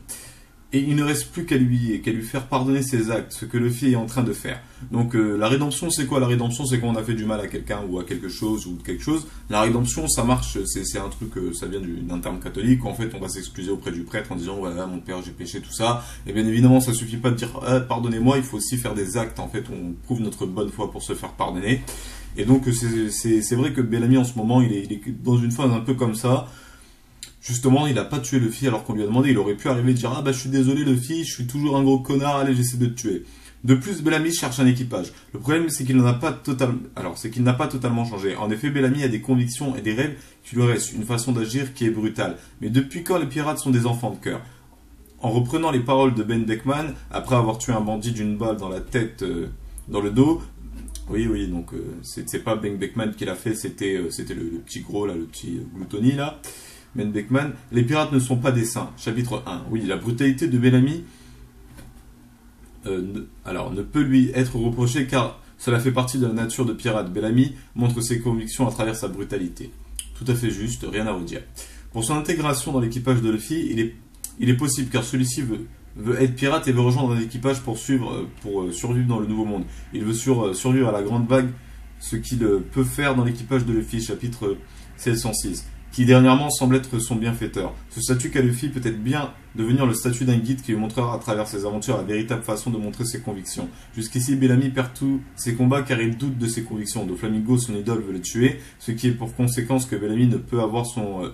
Et il ne reste plus qu'à lui faire pardonner ses actes, ce que Luffy est en train de faire. Donc la rédemption, c'est quoi? La rédemption, c'est quand on a fait du mal à quelqu'un ou à quelque chose. La rédemption, ça marche, c'est un truc, ça vient d'un terme catholique, où en fait on va s'excuser auprès du prêtre en disant voilà mon père j'ai péché, tout ça. Et bien évidemment ça suffit pas de dire pardonnez-moi, il faut aussi faire des actes, en fait on prouve notre bonne foi pour se faire pardonner. Et donc c'est vrai que Bellamy en ce moment il est dans une phase un peu comme ça. Justement, il n'a pas tué Luffy alors qu'on lui a demandé. Il aurait pu arriver et dire ah bah je suis désolé Luffy, je suis toujours un gros connard, allez j'essaie de te tuer. De plus, Bellamy cherche un équipage. Le problème c'est qu'il n'a pas totalement changé. En effet, Bellamy a des convictions et des rêves qui lui restent, une façon d'agir qui est brutale. Mais depuis quand les pirates sont des enfants de cœur? En reprenant les paroles de Ben Beckman, après avoir tué un bandit d'une balle dans la tête, dans le dos. Oui, donc c'est pas Ben Beckman qui l'a fait, c'était le petit gros là, le petit Gluttony là. Ben Beckman, les pirates ne sont pas des saints. Chapitre 1. Oui, la brutalité de Bellamy ne peut lui être reprochée car cela fait partie de la nature de pirate. Bellamy montre ses convictions à travers sa brutalité. Tout à fait juste, rien à redire. Pour son intégration dans l'équipage de Luffy, il est possible car celui-ci veut être pirate et veut rejoindre un équipage pour survivre dans le nouveau monde. Il veut survivre à la grande vague, ce qu'il peut faire dans l'équipage de Luffy. Chapitre 1606. Qui dernièrement semble être son bienfaiteur. Ce statut qu'a Luffy peut être bien devenir le statut d'un guide qui lui montrera à travers ses aventures la véritable façon de montrer ses convictions. Jusqu'ici, Bellamy perd tous ses combats car il doute de ses convictions. Doflamingo, son idole, veut le tuer, ce qui est pour conséquence que Bellamy ne peut voir son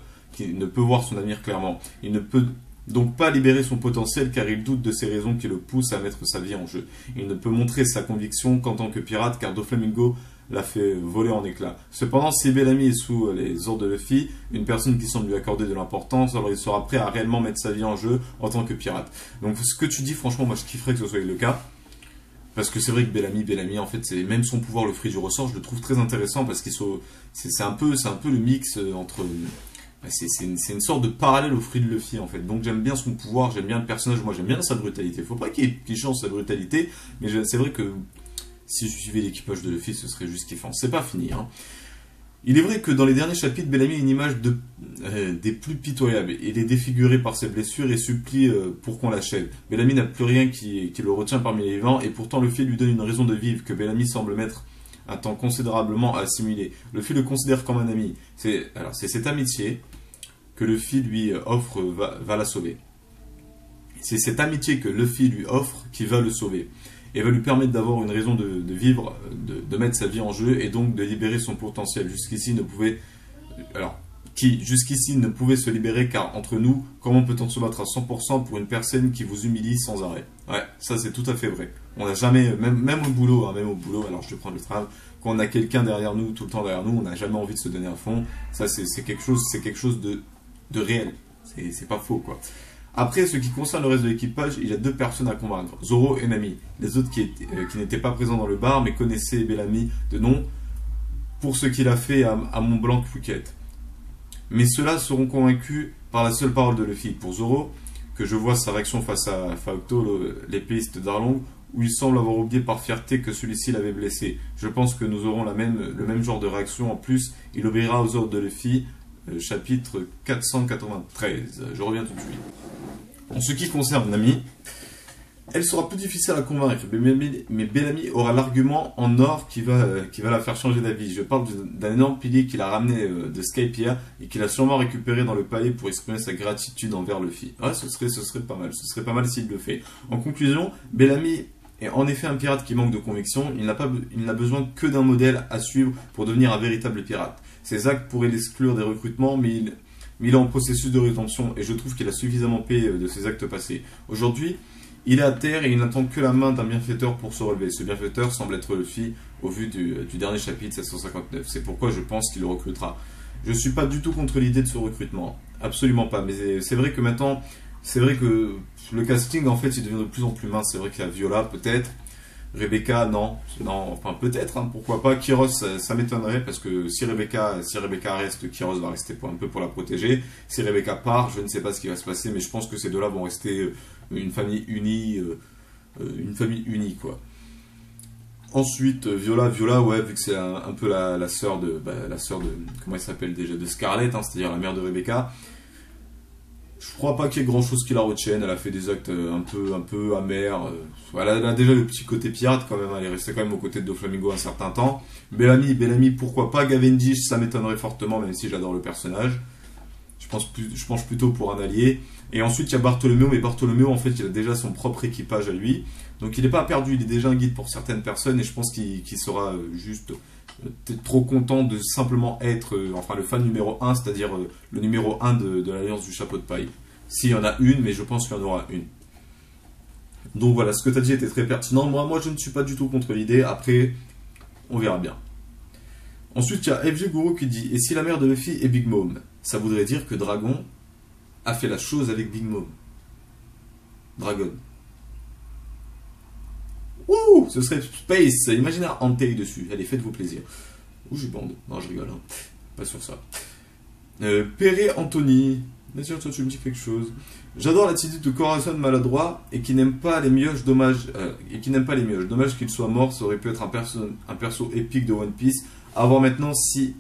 avenir clairement. Il ne peut donc pas libérer son potentiel car il doute de ses raisons qui le poussent à mettre sa vie en jeu. Il ne peut montrer sa conviction qu'en tant que pirate car Doflamingo l'a fait voler en éclats. Cependant, si Bellamy est sous les ordres de Luffy, une personne qui semble lui accorder de l'importance, alors il sera prêt à réellement mettre sa vie en jeu en tant que pirate. Donc ce que tu dis, franchement, moi je kifferais que ce soit le cas. Parce que c'est vrai que Bellamy, en fait, c'est même son pouvoir, le fruit du ressort, je le trouve très intéressant parce qu'il c'est un peu le mix entre... C'est une sorte de parallèle au fruit de Luffy en fait. Donc j'aime bien son pouvoir, j'aime bien le personnage, moi j'aime bien sa brutalité. Faut pas qu'il change sa brutalité, mais c'est vrai que si je suivais l'équipage de Luffy, ce serait juste kiffant. C'est pas fini, hein. Il est vrai que dans les derniers chapitres, Bellamy a une image des plus pitoyables. Il est défiguré par ses blessures et supplie pour qu'on l'achève. Bellamy n'a plus rien qui le retient parmi les vivants, et pourtant Luffy lui donne une raison de vivre que Bellamy semble mettre un temps considérablement à assimiler. Luffy le considère comme un ami. C'est cette amitié que Luffy lui offre va la sauver. C'est cette amitié que Luffy lui offre qui va le sauver. Et va lui permettre d'avoir une raison de vivre, de mettre sa vie en jeu et donc de libérer son potentiel. Jusqu'ici ne pouvait se libérer, car entre nous, comment peut-on se battre à 100% pour une personne qui vous humilie sans arrêt? Ouais, ça c'est tout à fait vrai. On n'a jamais, même au boulot, alors je te prends le travail, quand on a quelqu'un derrière nous, tout le temps derrière nous, on n'a jamais envie de se donner à fond. Ça c'est quelque chose de réel. C'est pas faux, quoi. Après, ce qui concerne le reste de l'équipage, il y a 2 personnes à convaincre, Zoro et Nami. Les autres qui n'étaient pas présents dans le bar, mais connaissaient Bellamy de nom pour ce qu'il a fait à Mont Blanc Phuket. Mais ceux-là seront convaincus par la seule parole de Luffy. Pour Zoro, que je vois sa réaction face à Faucto, l'épéiste d'Arlong, où il semble avoir oublié par fierté que celui-ci l'avait blessé. Je pense que nous aurons le même genre de réaction. En plus, il obéira aux ordres de Luffy. Chapitre 493. Je reviens tout de suite. En ce qui concerne Nami, elle sera plus difficile à convaincre, mais Bellamy aura l'argument en or qui va la faire changer d'avis. Je parle d'un énorme pilier qu'il a ramené de Skypiea et qu'il a sûrement récupéré dans le palais pour exprimer sa gratitude envers Luffy. Ouais, ce serait pas mal. Ce serait pas mal s'il le fait. En conclusion, Bellamy est en effet un pirate qui manque de conviction. Il n'a besoin que d'un modèle à suivre pour devenir un véritable pirate. Ses actes pourraient l'exclure des recrutements, mais il est en processus de rédemption et je trouve qu'il a suffisamment payé de ses actes passés. Aujourd'hui, il est à terre et il n'attend que la main d'un bienfaiteur pour se relever. Ce bienfaiteur semble être Luffy au vu du dernier chapitre 759. C'est pourquoi je pense qu'il le recrutera. Je ne suis pas du tout contre l'idée de ce recrutement. Absolument pas. Mais c'est vrai que maintenant, c'est vrai que le casting, en fait, il devient de plus en plus mince. C'est vrai qu'il y a Viola, peut-être. Rebecca, non, enfin peut-être, hein, pourquoi pas. Kyros, ça m'étonnerait parce que si Rebecca reste, Kyros va rester un peu pour la protéger. Si Rebecca part, je ne sais pas ce qui va se passer, mais je pense que ces deux-là vont rester une famille unie, quoi. Ensuite, Viola, ouais, vu que c'est un peu la sœur de, comment elle s'appelle déjà, de Scarlett, hein, c'est-à-dire la mère de Rebecca. Je crois pas qu'il y ait grand chose qui la retienne. Elle a fait des actes un peu amers. Elle a déjà le petit côté pirate quand même. Elle est restée quand même aux côtés de Doflamingo un certain temps. Bellamy, pourquoi pas. Cavendish, ça m'étonnerait fortement, même si j'adore le personnage. Je pense plutôt pour un allié. Et ensuite, il y a Bartholoméo. Mais Bartholoméo, en fait, il a déjà son propre équipage à lui. Donc, il n'est pas perdu. Il est déjà un guide pour certaines personnes. Et je pense qu'il sera juste trop content de simplement être le fan numéro 1, c'est-à-dire le numéro 1 de l'Alliance du Chapeau de Paille. S'il y en a une, mais je pense qu'il y en aura une. Donc voilà, ce que tu as dit était très pertinent. Moi, je ne suis pas du tout contre l'idée. Après, on verra bien. Ensuite, il y a FG Guru qui dit « Et si la mère de Luffy est Big Mom ?» Ça voudrait dire que Dragon a fait la chose avec Big Mom. Dragon. Wouh, ce serait Space. Imaginez un Antei dessus. Allez, faites-vous plaisir. Ouh, j'ai bande. Non, je rigole. Hein. Pas sur ça. Perret Anthony. Bien sûr, toi, tu me dis quelque chose. J'adore l'attitude de Corazon maladroit et qui n'aime pas les mioches. Dommage qu'il soit mort. Ça aurait pu être un perso épique de One Piece. À voir maintenant si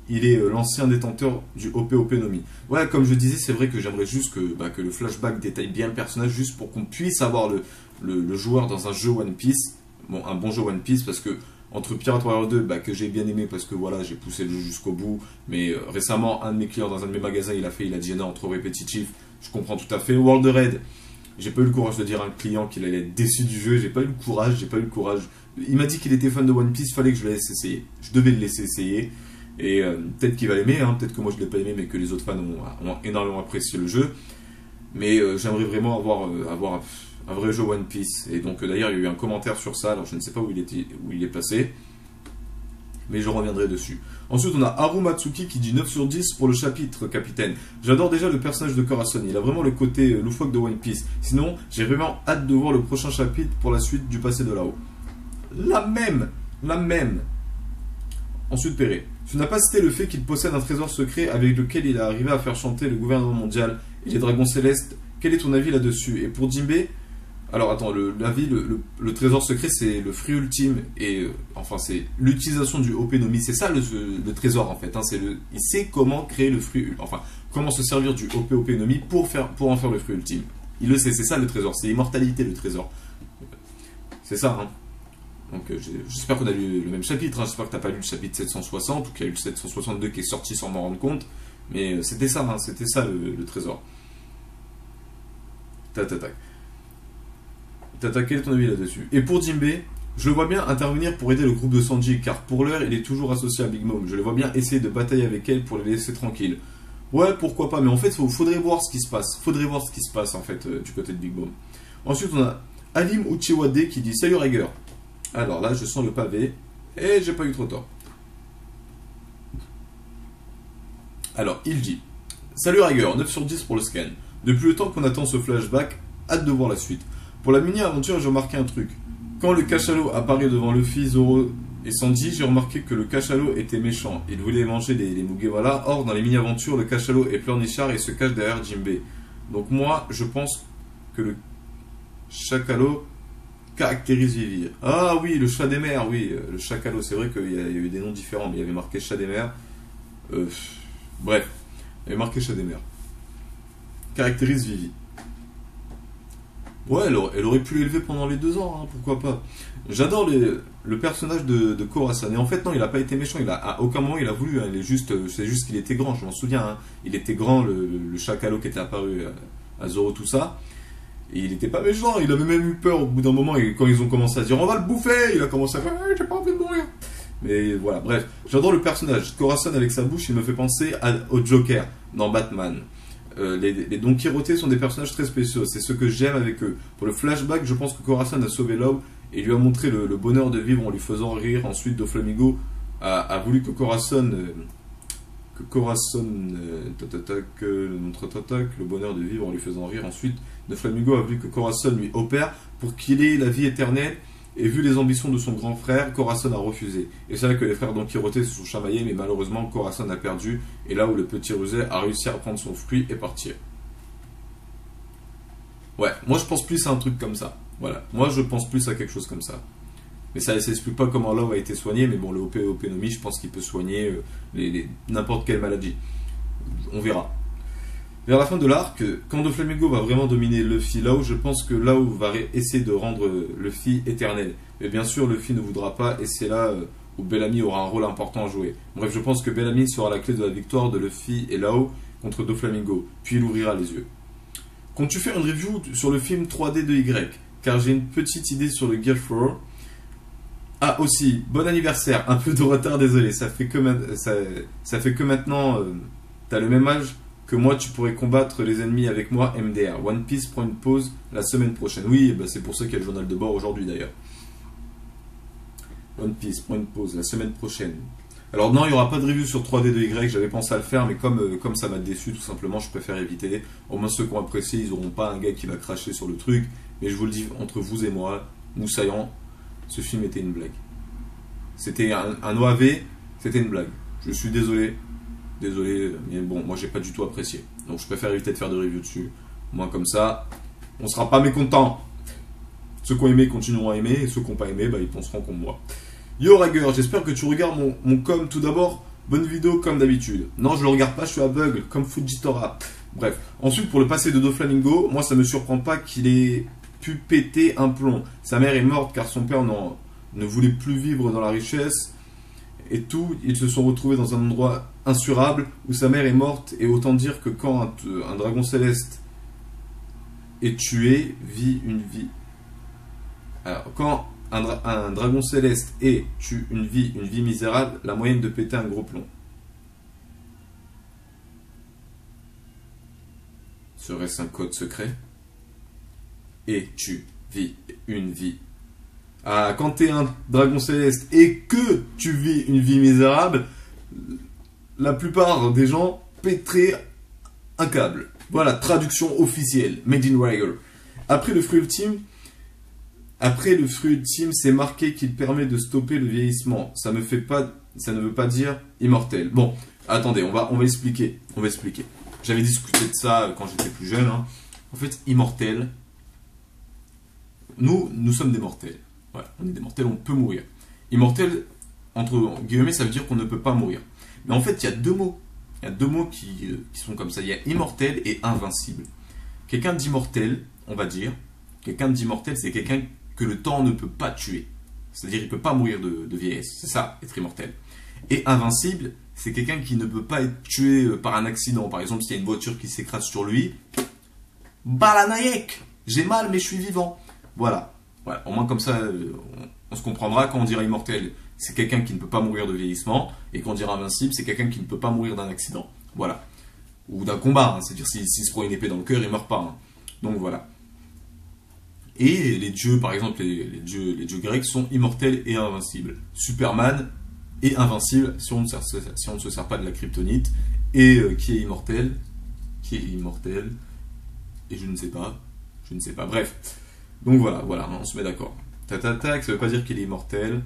il est l'ancien détenteur du OP Nomi. Ouais, comme je disais, c'est vrai que j'aimerais juste que le flashback détaille bien le personnage, juste pour qu'on puisse avoir le joueur dans un jeu One Piece. Bon, un bon jeu One Piece, parce que entre Pirate Warrior 2, que j'ai bien aimé parce que voilà, j'ai poussé le jeu jusqu'au bout, mais récemment, un de mes clients dans un de mes magasins, il a dit non, trop répétitif, je comprends tout à fait. World Red, j'ai pas eu le courage de dire à un client qu'il allait être déçu du jeu, j'ai pas eu le courage. Il m'a dit qu'il était fan de One Piece, fallait que je le laisse essayer. Je devais le laisser essayer. Et peut-être qu'il va l'aimer, hein, peut-être que moi je l'ai pas aimé, mais que les autres fans ont énormément apprécié le jeu. Mais j'aimerais vraiment avoir un vrai jeu One Piece. Et donc d'ailleurs il y a eu un commentaire sur ça, alors je ne sais pas où il est placé, mais je reviendrai dessus. Ensuite on a Haru Matsuki qui dit 9 sur 10 pour le chapitre, capitaine. J'adore déjà le personnage de Corazon, il a vraiment le côté loufoque de One Piece. Sinon j'ai vraiment hâte de voir le prochain chapitre pour la suite du passé de là-haut. La même. Ensuite Perret. Tu n'as pas cité le fait qu'il possède un trésor secret avec lequel il est arrivé à faire chanter le gouvernement mondial et les dragons célestes. Quel est ton avis là-dessus? Et pour Jinbei, alors attends, le trésor secret c'est le fruit ultime et c'est l'utilisation du OP Nomi, c'est ça le trésor en fait. Hein, il sait comment créer le fruit, comment se servir du OP Nomi pour en faire le fruit ultime. Il le sait, c'est ça le trésor, c'est l'immortalité le trésor. C'est ça, hein. Donc j'espère qu'on a lu le même chapitre, hein. J'espère que t'as pas lu le chapitre 760 ou qu'il y a eu le 762 qui est sorti sans m'en rendre compte. Mais c'était ça, hein, c'était ça le trésor. Tac. Tata, quel est ton avis là-dessus? Et pour Jinbei, je le vois bien intervenir pour aider le groupe de Sanji, car pour l'heure, il est toujours associé à Big Mom. Je le vois bien essayer de batailler avec elle pour les laisser tranquilles. Ouais, pourquoi pas, mais en fait, faudrait voir ce qui se passe. Faudrait voir ce qui se passe, en fait, du côté de Big Mom. Ensuite, on a Alim Uchiwade qui dit « Salut Rager ». Alors là, je sens le pavé, et j'ai pas eu trop tort. Alors, il dit « Salut Rager, 9 sur 10 pour le scan. Depuis le temps qu'on attend ce flashback, hâte de voir la suite. Pour la mini-aventure, j'ai remarqué un truc. Quand le cachalot apparaît devant Luffy, Zoro et Sanji, j'ai remarqué que le cachalot était méchant. Il voulait manger les Mugiwara. Or, dans les mini-aventures, le cachalot est pleurnichard et se cache derrière Jinbei. Donc moi, je pense que le cachalot caractérise Vivi. Ah oui, le chat des mers, oui. Le cachalot, c'est vrai qu'il y a eu des noms différents, mais il y avait marqué chat des mers. Bref, il y avait marqué chat des mers. Caractérise Vivi. Ouais, elle aurait pu l'élever pendant les 2 ans, hein, pourquoi pas. J'adore le personnage de Korasan. Et en fait, non, il n'a pas été méchant. À aucun moment il a voulu. Hein, c'est juste qu'il était grand, je m'en souviens. Hein. Il était grand, le chacalo qui était apparu à Zoro, tout ça. Et il n'était pas méchant. Il avait même eu peur au bout d'un moment. Et quand ils ont commencé à dire on va le bouffer, il a commencé à faire j'ai pas envie de mourir. Mais voilà, bref. J'adore le personnage. Korasan avec sa bouche, il me fait penser au Joker dans Batman. Les Don Quirote sont des personnages très spéciaux, c'est ce que j'aime avec eux. Pour le flashback, je pense que Korasan a sauvé Law et lui a montré le bonheur de vivre en lui faisant rire. Ensuite, Doflamingo a voulu que Korasan le bonheur de vivre en lui faisant rire. Ensuite, Doflamingo a voulu que Korasan lui opère pour qu'il ait la vie éternelle. Et vu les ambitions de son grand frère, Korasan a refusé. Et c'est vrai que les frères Don Quirote se sont chamaillés, mais malheureusement, Korasan a perdu. Et là où le petit rusé a réussi à prendre son fruit et partir. Ouais, moi je pense plus à un truc comme ça. Voilà, moi je pense plus à quelque chose comme ça. Mais ça s'explique pas comment Love a été soigné, mais bon, le Openomi, je pense qu'il peut soigner n'importe quelle maladie. On verra. Vers la fin de l'arc, quand Doflamingo va vraiment dominer Luffy Law, je pense que Law va essayer de rendre Luffy éternel. Mais bien sûr, Luffy ne voudra pas, et c'est là où Bellamy aura un rôle important à jouer. Bref, je pense que Bellamy sera la clé de la victoire de Luffy et Law contre Doflamingo, puis il ouvrira les yeux. Comptes-tu faire une review sur le film 3D de Y? Car j'ai une petite idée sur le Gear 4. Ah aussi, bon anniversaire, un peu de retard, désolé, ça fait que maintenant, t'as le même âge que moi, tu pourrais combattre les ennemis avec moi, MDR. One Piece prend une pause la semaine prochaine. Oui, bah c'est pour ça qu'il y a le journal de bord aujourd'hui d'ailleurs. One Piece prend une pause la semaine prochaine. Alors non, il n'y aura pas de review sur 3D de Y, j'avais pensé à le faire, mais comme ça m'a déçu, tout simplement, je préfère éviter. Au moins ceux qui ont apprécié, ils n'auront pas un gars qui va cracher sur le truc. Mais je vous le dis, entre vous et moi, Moussaillant, ce film était une blague. C'était un OAV, c'était une blague. Je suis désolé, mais bon, moi j'ai pas du tout apprécié. Donc je préfère éviter de faire de review dessus. Moi comme ça, on sera pas mécontents. Ceux qui ont aimé continueront à aimer, et ceux qui n'ont pas aimé, bah, ils penseront comme moi. Yo Rager, j'espère que tu regardes mon com tout d'abord. Bonne vidéo comme d'habitude. Non, je le regarde pas, je suis aveugle, comme Fujitora. Bref, ensuite pour le passé de Doflamingo, moi ça me surprend pas qu'il ait pu péter un plomb. Sa mère est morte car son père ne voulait plus vivre dans la richesse. Et tout, ils se sont retrouvés dans un endroit insurable où sa mère est morte. Et autant dire que quand un dragon céleste est tué, vit une vie. Alors, quand un dragon céleste tue une vie misérable, la moyenne de péter un gros plomb. Serait-ce un code secret? Et tu vis une vie. Ah, quand t'es un dragon céleste et que tu vis une vie misérable, la plupart des gens pèteraient un câble. Voilà, traduction officielle, Made in Rager. Après le fruit ultime, c'est marqué qu'il permet de stopper le vieillissement. Ça ne veut pas dire immortel. Bon, attendez, on va expliquer. J'avais discuté de ça quand j'étais plus jeune. Hein. En fait, immortel, nous sommes des mortels. Voilà, on est des mortels, on peut mourir. Immortel, entre guillemets, ça veut dire qu'on ne peut pas mourir. Mais en fait, il y a deux mots. Il y a deux mots qui sont comme ça. Il y a immortel et invincible. Quelqu'un d'immortel, on va dire, c'est quelqu'un que le temps ne peut pas tuer. C'est-à-dire il peut pas mourir de vieillesse. C'est ça, être immortel. Et invincible, c'est quelqu'un qui ne peut pas être tué par un accident. Par exemple, s'il y a une voiture qui s'écrase sur lui, Balanayek, j'ai mal mais je suis vivant. Voilà. Au moins comme ça, on se comprendra. Quand on dira immortel, c'est quelqu'un qui ne peut pas mourir de vieillissement. Et quand on dira invincible, c'est quelqu'un qui ne peut pas mourir d'un accident. Voilà. Ou d'un combat. C'est-à-dire s'il se prend une épée dans le cœur, il ne meurt pas. Donc voilà. Et les dieux, par exemple, les dieux grecs sont immortels et invincibles. Superman est invincible si on ne se sert pas de la kryptonite. Et qui est immortel? Et je ne sais pas. Bref. Donc voilà, on se met d'accord. Tac, ça veut pas dire qu'il est immortel.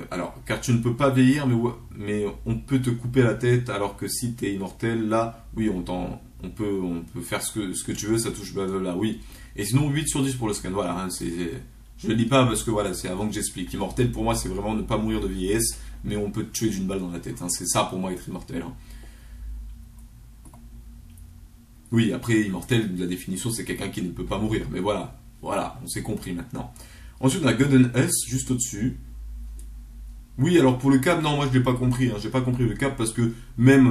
Alors, car tu ne peux pas vieillir, mais on peut te couper la tête, alors que si tu es immortel, là, oui, on peut faire ce que tu veux, ça touche blablabla, oui. Et sinon, 8 sur 10 pour le scan, voilà. Je le dis pas parce que voilà, c'est avant que j'explique. Immortel, pour moi, c'est vraiment ne pas mourir de vieillesse, mais on peut te tuer d'une balle dans la tête. C'est ça, pour moi, être immortel. Oui, après, immortel, la définition, c'est quelqu'un qui ne peut pas mourir. Mais voilà, on s'est compris maintenant. Ensuite, on a Golden S, juste au-dessus. Oui, alors pour le cap, non, moi je l'ai pas compris. J'ai pas compris le cap parce que même...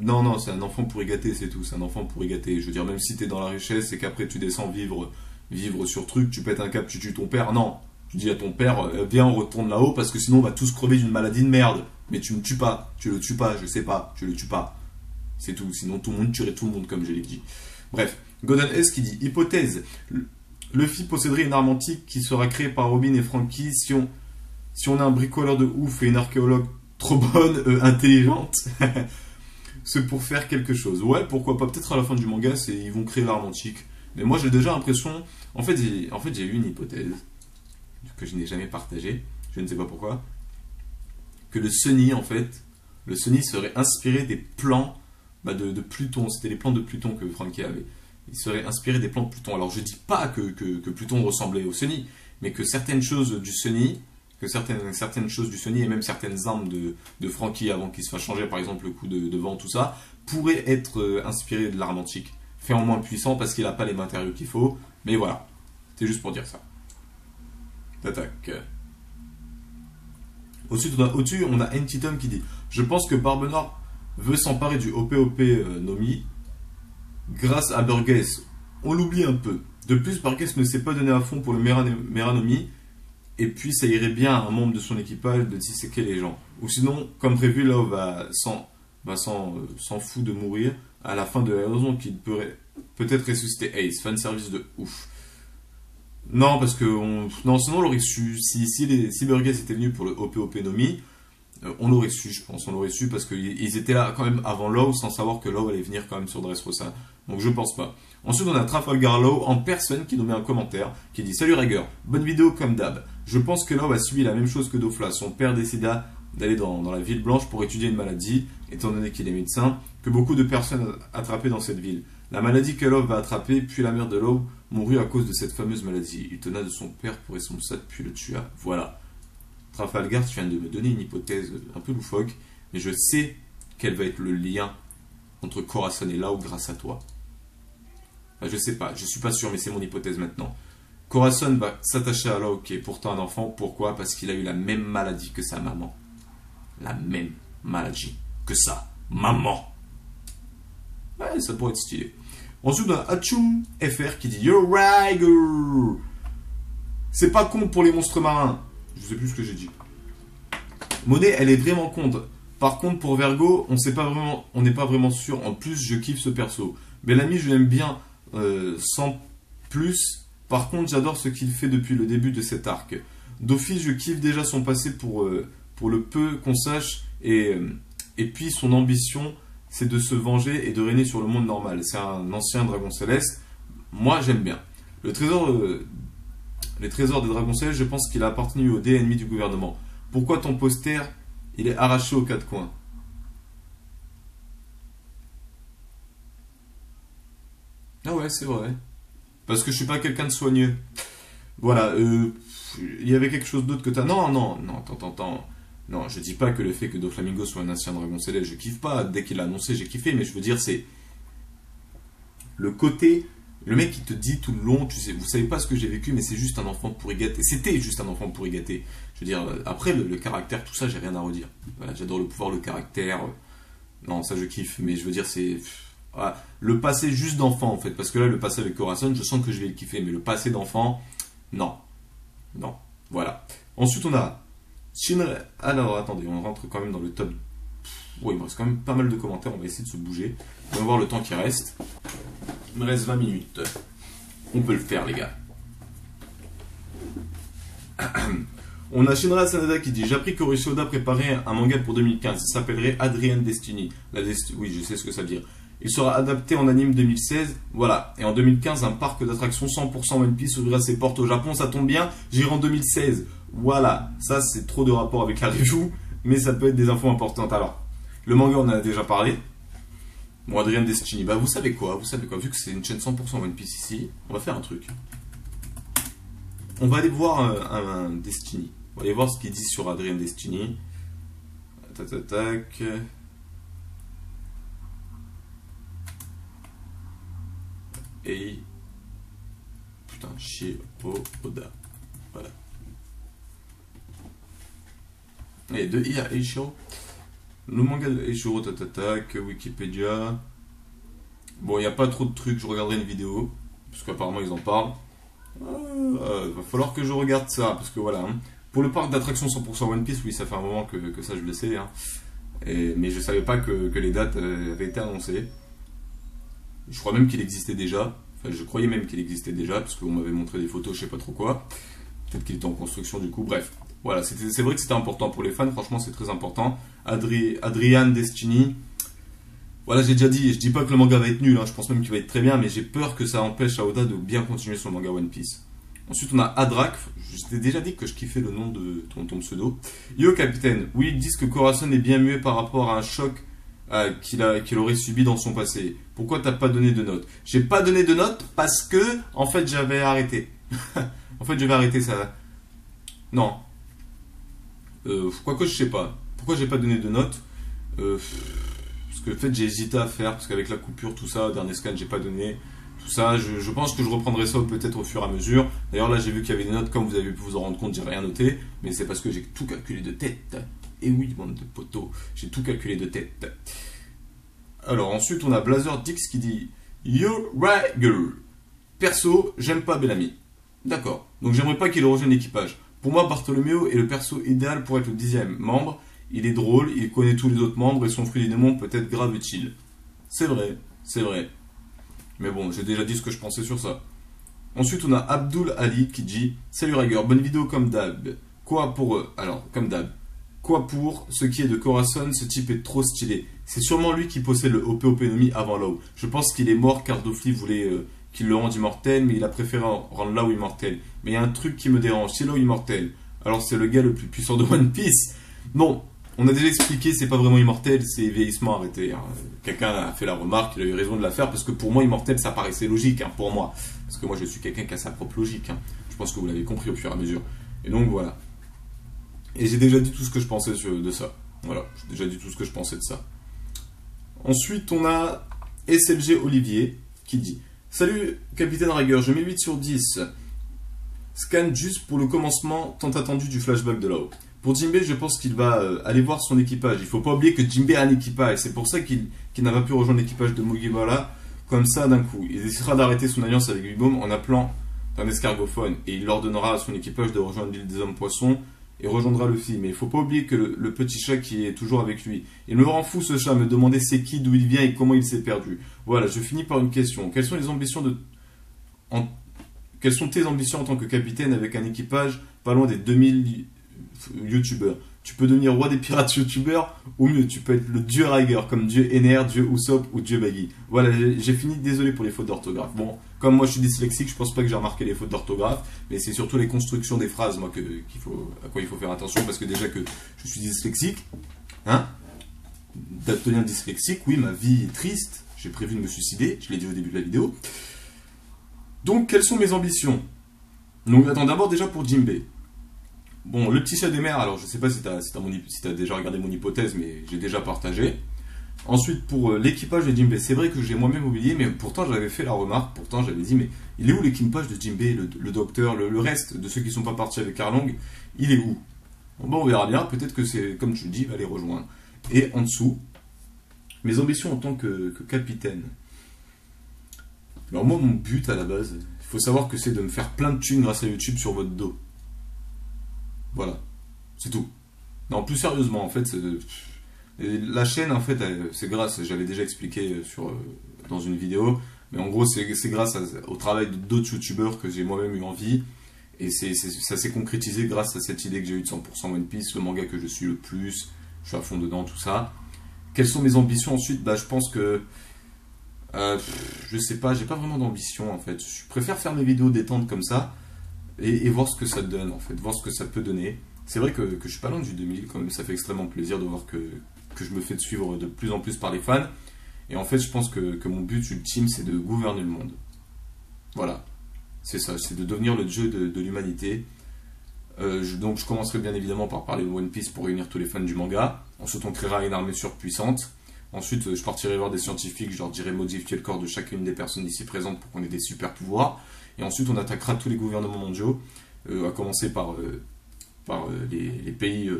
non, c'est un enfant pourri gâté, c'est tout. C'est un enfant pourri gâté. Je veux dire, même si t'es dans la richesse et qu'après tu descends vivre sur truc, tu pètes un cap, tu tues ton père, non. Tu dis à ton père, viens, on retourne là-haut parce que sinon on va tous crever d'une maladie de merde. Mais tu me tues pas, tu le tues pas, je sais pas, tu le tues pas. C'est tout, sinon tout le monde tuerait tout le monde comme je l'ai dit. Bref, Golden S qui dit, hypothèse, Luffy posséderait une arme antique qui sera créée par Robin et Franky si on a un bricoleur de ouf et une archéologue trop bonne, intelligente. C'est pour faire quelque chose. Ouais, pourquoi pas, peut-être à la fin du manga, ils vont créer l'arme antique. Mais moi j'ai déjà l'impression, en fait j'ai eu une hypothèse que je n'ai jamais partagée, je ne sais pas pourquoi, que le Sunny serait inspiré des plans de Pluton. C'était les plans de Pluton que Franky avait. Il serait inspiré des plans de Pluton. Alors je dis pas que Pluton ressemblait au Sunny, mais que certaines choses du Sunny, et même certaines armes de Franky avant qu'il se fasse changer, par exemple le coup de vent, tout ça, pourraient être inspirées de l'arme antique. Fait en moins puissant parce qu'il n'a pas les matériaux qu'il faut, mais voilà. C'est juste pour dire ça. Tac. Au-dessus, on a Entitom qui dit « Je pense que Barbe Noire veut s'emparer du OPOP Nomi grâce à Burgess. On l'oublie un peu. De plus, Burgess ne s'est pas donné à fond pour le Meranomi, et puis ça irait bien à un membre de son équipage de disséquer les gens. Ou sinon, comme prévu, là, on va s'en fout de mourir à la fin de la raison qu'il pourrait peut-être ressusciter Ace. Fanservice de ouf. Non, parce que sinon on l'aurait su. Si Burgess était venu pour le OPOP Nomi, on l'aurait su, je pense. On l'aurait su parce qu'ils étaient là quand même avant Law, sans savoir que Law allait venir quand même sur Dressrosa. Donc je pense pas. Ensuite, on a Trafalgar Law en personne qui nous met un commentaire qui dit « Salut Rager, bonne vidéo comme d'hab. Je pense que Law a subi la même chose que Dofla. Son père décida d'aller dans la ville blanche pour étudier une maladie, étant donné qu'il est médecin, que beaucoup de personnes attrapées dans cette ville. La maladie que Law va attraper, puis la mère de Law mourut à cause de cette fameuse maladie. Il tenait de son père pour responsable, puis le tua. Voilà. Trafalgar, tu viens de me donner une hypothèse un peu loufoque, mais je sais quel va être le lien entre Corazon et Law grâce à toi. Enfin, je sais pas, je suis pas sûr, mais c'est mon hypothèse maintenant. Corazon va s'attacher à Law, qui est pourtant un enfant. Pourquoi? Parce qu'il a eu la même maladie que sa maman. La même maladie que sa maman. Ouais, ça pourrait être stylé. Ensuite, on a Achum FR qui dit You're right, girl. C'est pas con pour les monstres marins. Je sais plus ce que j'ai dit. Monet, elle est vraiment contre. Par contre, pour Vergo, on n'est pas vraiment sûr. En plus, je kiffe ce perso. Bellamy, je l'aime bien sans plus. Par contre, j'adore ce qu'il fait depuis le début de cet arc. D'office, je kiffe déjà son passé pour le peu qu'on sache. Et puis, son ambition, c'est de se venger et de régner sur le monde normal. C'est un ancien dragon céleste. Moi, j'aime bien. Les trésors des dragons célestes, je pense qu'il a appartenu au dé ennemi du gouvernement. Pourquoi ton poster, il est arraché aux quatre coins? Ah ouais, c'est vrai. Parce que je suis pas quelqu'un de soigneux. Voilà, il y avait quelque chose d'autre que t'as... Non, attends. Non, je dis pas que le fait que Doflamingo soit un ancien dragon céleste, je kiffe pas. Dès qu'il l'a annoncé, j'ai kiffé, mais je veux dire, c'est... Le côté Le mec qui te dit tout le long, vous savez pas ce que j'ai vécu, mais c'est juste un enfant pourri gâté. C'était juste un enfant pourri gâté. Je veux dire, après le caractère, tout ça, j'ai rien à redire. Voilà, j'adore le pouvoir, le caractère. Non, ça je kiffe, mais je veux dire, c'est... Voilà. Le passé juste d'enfant en fait, parce que là, le passé avec Corazon, je sens que je vais le kiffer, mais le passé d'enfant, non. Non. Voilà. Ensuite, on a Shinra. Alors, attendez, on rentre quand même dans le top. Oui, il me reste quand même pas mal de commentaires, on va essayer de se bouger. On va voir le temps qui reste. Il me reste 20 minutes. On peut le faire, les gars. On a Shinra Sanada qui dit: j'ai appris que Rishoda préparait un manga pour 2015. Il s'appellerait Adrian Destiny. Oui, je sais ce que ça veut dire. Il sera adapté en anime 2016. Voilà. Et en 2015, un parc d'attractions 100% One Piece ouvrira ses portes au Japon. Ça tombe bien, j'irai en 2016. Voilà. Ça, c'est trop de rapport avec la review, mais ça peut être des infos importantes. Alors, le manga, on en a déjà parlé. Bon, Adrian Destiny, bah vous savez quoi, vu que c'est une chaîne 100% One Piece ici, on va faire un truc. On va aller voir un Destiny. On va aller voir ce qu'il dit sur Adrian Destiny. Tac. Et... Putain, Oda. Voilà. Et de IA Eiichiro. Le manga de Eiichiro, Wikipédia. Bon, il n'y a pas trop de trucs, je regarderai une vidéo, parce qu'apparemment ils en parlent. Va falloir que je regarde ça, parce que voilà. Pour le parc d'attractions 100% One Piece, oui, ça fait un moment que ça je le sais. Mais je savais pas que les dates avaient été annoncées. Je crois même qu'il existait déjà. Enfin, je croyais même qu'il existait déjà, parce qu'on m'avait montré des photos, je sais pas trop quoi. Peut-être qu'il était en construction du coup, bref. Voilà, c'est vrai que c'était important pour les fans, franchement c'est très important. Adrian Destiny, voilà, j'ai déjà dit, je dis pas que le manga va être nul, je pense même qu'il va être très bien, mais j'ai peur que ça empêche Oda de bien continuer son manga One Piece. Ensuite on a Adrak, je t'ai déjà dit que je kiffais le nom de ton pseudo. Yo capitaine, oui ils disent que Corazon est bien muet par rapport à un choc qu'il aurait subi dans son passé. Pourquoi t'as pas donné de notes? J'ai pas donné de notes parce que, en fait, j'avais arrêté. En fait, je vais arrêter ça. Non. Quoique, je sais pas. Pourquoi j'ai pas donné de notes? Parce que, en fait, j'ai hésité à faire, parce qu'avec la coupure, tout ça, dernier scan, j'ai pas donné. Tout ça, je pense que je reprendrai ça peut-être au fur et à mesure. D'ailleurs, là, j'ai vu qu'il y avait des notes, comme vous avez pu vous en rendre compte, j'ai rien noté. Mais c'est parce que j'ai tout calculé de tête. Et oui, bande de poteaux, j'ai tout calculé de tête. Alors, ensuite, on a Blazer Dix qui dit: You're right, girl. Perso, j'aime pas Bellamy. D'accord. Donc, j'aimerais pas qu'il rejoigne l'équipage. Pour moi, Bartholoméo est le perso idéal pour être le 10e membre. Il est drôle, il connaît tous les autres membres et son fruit des démons peut être grave utile. C'est vrai, c'est vrai. Mais bon, j'ai déjà dit ce que je pensais sur ça. Ensuite, on a Abdul Ali qui dit: Salut Rager, bonne vidéo comme d'hab. Quoi pour eux? Alors, comme d'hab. Quoi pour ce qui est de Corazon, ce type est trop stylé. C'est sûrement lui qui possède le OP Nomi avant Law. Je pense qu'il est mort car Dofli voulait qu'il le rende immortel, mais il a préféré rendre Law immortel. Mais il y a un truc qui me dérange, c'est Law immortel. Alors c'est le gars le plus puissant de One Piece. Bon, on a déjà expliqué, c'est pas vraiment immortel, c'est vieillissement arrêté. Quelqu'un a fait la remarque, il a eu raison de la faire, parce que pour moi, immortel, ça paraissait logique, pour moi. Parce que moi, je suis quelqu'un qui a sa propre logique. Je pense que vous l'avez compris au fur et à mesure. Et donc, voilà. Et j'ai déjà dit tout ce que je pensais de ça. Voilà, j'ai déjà dit tout ce que je pensais de ça. Ensuite, on a SLG Olivier qui dit: Salut, Capitaine Rager, je mets 8 sur 10. Scan juste pour le commencement tant attendu du flashback de Lao. Pour Jinbei, je pense qu'il va aller voir son équipage. Il faut pas oublier que Jinbei a un équipage. C'est pour ça qu'il n'a pas pu rejoindre l'équipage de Mugiwara comme ça d'un coup. Il décidera d'arrêter son alliance avec Big-Mom en appelant un escargophone. Et il ordonnera à son équipage de rejoindre l'île des hommes poissons et rejoindra Luffy. Mais il faut pas oublier que le petit chat qui est toujours avec lui. Il me rend fou ce chat, me demander c'est qui, d'où il vient et comment il s'est perdu. Voilà, je finis par une question. Quelles sont tes ambitions en tant que capitaine avec un équipage pas loin des 2000 youtubeurs? Tu peux devenir roi des pirates youtubeurs, ou mieux, tu peux être le dieu Riger, comme dieu Ener, dieu Usopp ou dieu Baggy. Voilà, j'ai fini, désolé pour les fautes d'orthographe. Bon, comme moi je suis dyslexique, je pense pas que j'ai remarqué les fautes d'orthographe, mais c'est surtout les constructions des phrases, moi, à quoi il faut faire attention, parce que déjà que je suis dyslexique, d'être dyslexique, oui, ma vie est triste, j'ai prévu de me suicider, je l'ai dit au début de la vidéo. Donc, quelles sont mes ambitions? Donc, attends, d'abord déjà pour Jinbei. Bon, le petit chat des mers, alors je sais pas si t'as déjà regardé mon hypothèse, mais j'ai déjà partagé. Ensuite, pour l'équipage de Jinbei, c'est vrai que j'ai moi-même oublié, mais pourtant j'avais fait la remarque, pourtant j'avais dit, mais il est où l'équipage de Jinbei, le docteur, le reste de ceux qui sont pas partis avec Arlong, il est où? Bon, on verra bien, peut-être que c'est, comme tu le dis, il va les rejoindre. Et en dessous, mes ambitions en tant que capitaine. Alors moi, mon but à la base, il faut savoir que c'est de me faire plein de thunes grâce à YouTube sur votre dos. Voilà, c'est tout. Non, plus sérieusement, en fait, la chaîne, en fait, c'est grâce, j'avais déjà expliqué dans une vidéo, mais en gros, c'est grâce au travail d'autres youtubeurs que j'ai moi-même eu envie, et ça s'est concrétisé grâce à cette idée que j'ai eue de 100% One Piece, le manga que je suis le plus, je suis à fond dedans, tout ça. Quelles sont mes ambitions ensuite? Bah, je pense que, je sais pas, j'ai pas vraiment d'ambition, en fait. Je préfère faire mes vidéos détente comme ça, et voir ce que ça donne, en fait, voir ce que ça peut donner. C'est vrai que je suis pas loin du 2000 quand même, ça fait extrêmement plaisir de voir que je me fais suivre de plus en plus par les fans. Et en fait, je pense que mon but ultime, c'est de gouverner le monde. Voilà, c'est ça, c'est de devenir le dieu de l'humanité. Donc je commencerai bien évidemment par parler de One Piece pour réunir tous les fans du manga. Ensuite, on créera une armée surpuissante. Ensuite, je partirai voir des scientifiques, je leur dirai modifier le corps de chacune des personnes ici présentes pour qu'on ait des super pouvoirs. Et ensuite, on attaquera tous les gouvernements mondiaux, à commencer par les pays,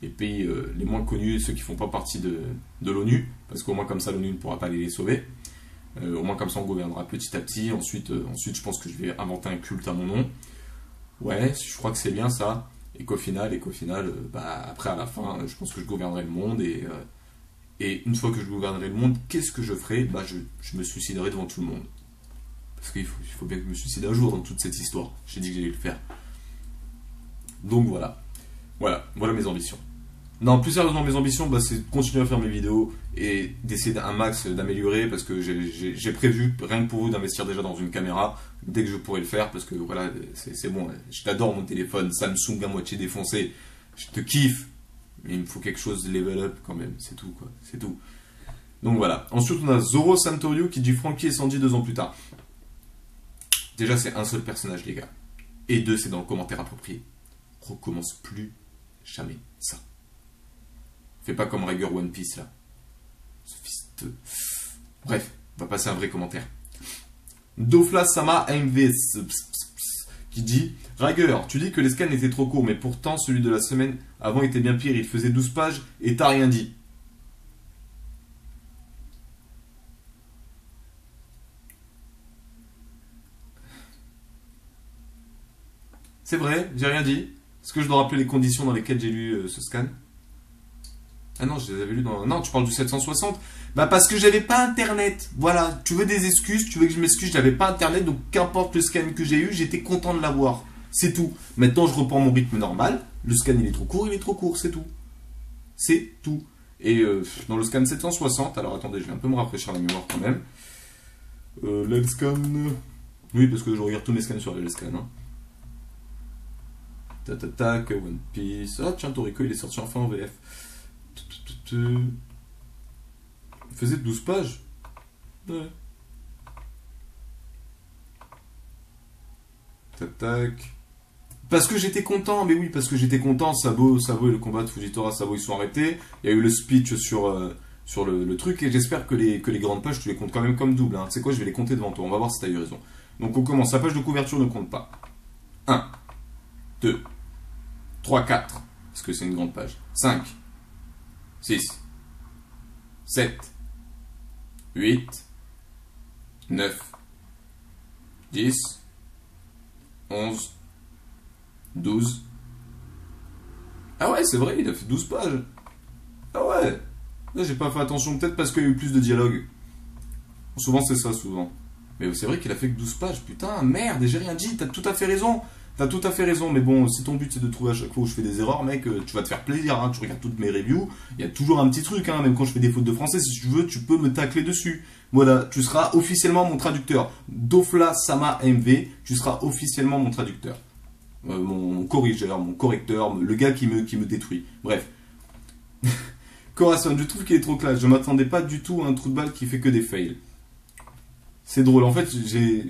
les moins connus, ceux qui ne font pas partie de l'ONU, parce qu'au moins comme ça l'ONU ne pourra pas les sauver. Au moins comme ça on gouvernera petit à petit. Ensuite, je pense que je vais inventer un culte à mon nom. Ouais, je crois que c'est bien ça. Et qu'au final, après à la fin, je pense que je gouvernerai le monde. Et une fois que je gouvernerai le monde, qu'est-ce que je ferai? Bah, je me suiciderai devant tout le monde. Parce qu'il faut bien que je me suicide un jour dans toute cette histoire. J'ai dit que j'allais le faire. Donc voilà. Voilà mes ambitions. Non, plus sérieusement, mes ambitions, bah, c'est de continuer à faire mes vidéos et d'essayer un max d'améliorer parce que j'ai prévu, rien que pour vous, d'investir déjà dans une caméra dès que je pourrai le faire parce que voilà, c'est bon. J'adore mon téléphone, Samsung à moitié défoncé. Je te kiffe, mais il me faut quelque chose de level up quand même. C'est tout, quoi. C'est tout. Donc voilà. Ensuite, on a Zoro Santoryu qui dit Frankie et Sanji 2 ans plus tard. Déjà, c'est un seul personnage, les gars. Et deux, c'est dans le commentaire approprié. Recommence plus jamais ça. Fais pas comme Raiger One Piece là. Ce fils de... Bref, on va passer à un vrai commentaire. Dofla Sama AMV qui dit Raiger, tu dis que les scans étaient trop courts, mais pourtant celui de la semaine avant était bien pire. Il faisait 12 pages et t'as rien dit. C'est vrai, j'ai rien dit. Est-ce que je dois rappeler les conditions dans lesquelles j'ai lu ce scan? Ah non, je les avais lus dans... Non, tu parles du 760. Bah parce que j'avais pas internet. Voilà, tu veux des excuses, tu veux que je m'excuse, j'avais pas internet, donc qu'importe le scan que j'ai eu, j'étais content de l'avoir. C'est tout. Maintenant, je reprends mon rythme normal. Le scan, il est trop court, c'est tout. C'est tout. Et dans le scan 760, alors attendez, je vais un peu me rafraîchir la mémoire quand même. Let's scan... Oui, parce que je regarde tous mes scans sur les scans. Hein. Tac, One Piece. Ah tiens, Toriko, il est sorti enfin en VF. Il faisait 12 pages. Ouais. Tac. Parce que j'étais content, mais oui, parce que j'étais content. Sabo et le combat de Fujitora, Sabo, ils sont arrêtés. Il y a eu le speech sur le truc, et j'espère que les grandes pages, tu les comptes quand même comme double. Hein. Tu sais quoi, je vais les compter devant toi, on va voir si t'as eu raison. Donc on commence, la page de couverture ne compte pas. 1, 2, 3, 4, parce que c'est une grande page. 5, 6, 7, 8, 9, 10, 11, 12. Ah ouais, c'est vrai, il a fait 12 pages. Ah ouais. Là, j'ai pas fait attention, peut-être parce qu'il y a eu plus de dialogue. Souvent, c'est ça, souvent. Mais c'est vrai qu'il a fait que 12 pages. Putain, merde, j'ai rien dit, t'as tout à fait raison. T'as tout à fait raison, mais bon, si ton but c'est de trouver à chaque fois où je fais des erreurs, mec, tu vas te faire plaisir, hein, tu regardes toutes mes reviews, il y a toujours un petit truc, hein, même quand je fais des fautes de français, si tu veux, tu peux me tacler dessus. Voilà, tu seras officiellement mon traducteur. Dofla Sama MV, tu seras officiellement mon traducteur. Mon corrigeur, mon correcteur, le gars qui me détruit. Bref. Corazon, je trouve qu'il est trop classe, je m'attendais pas du tout à un trou de balle qui fait que des fails. C'est drôle, en fait, j'ai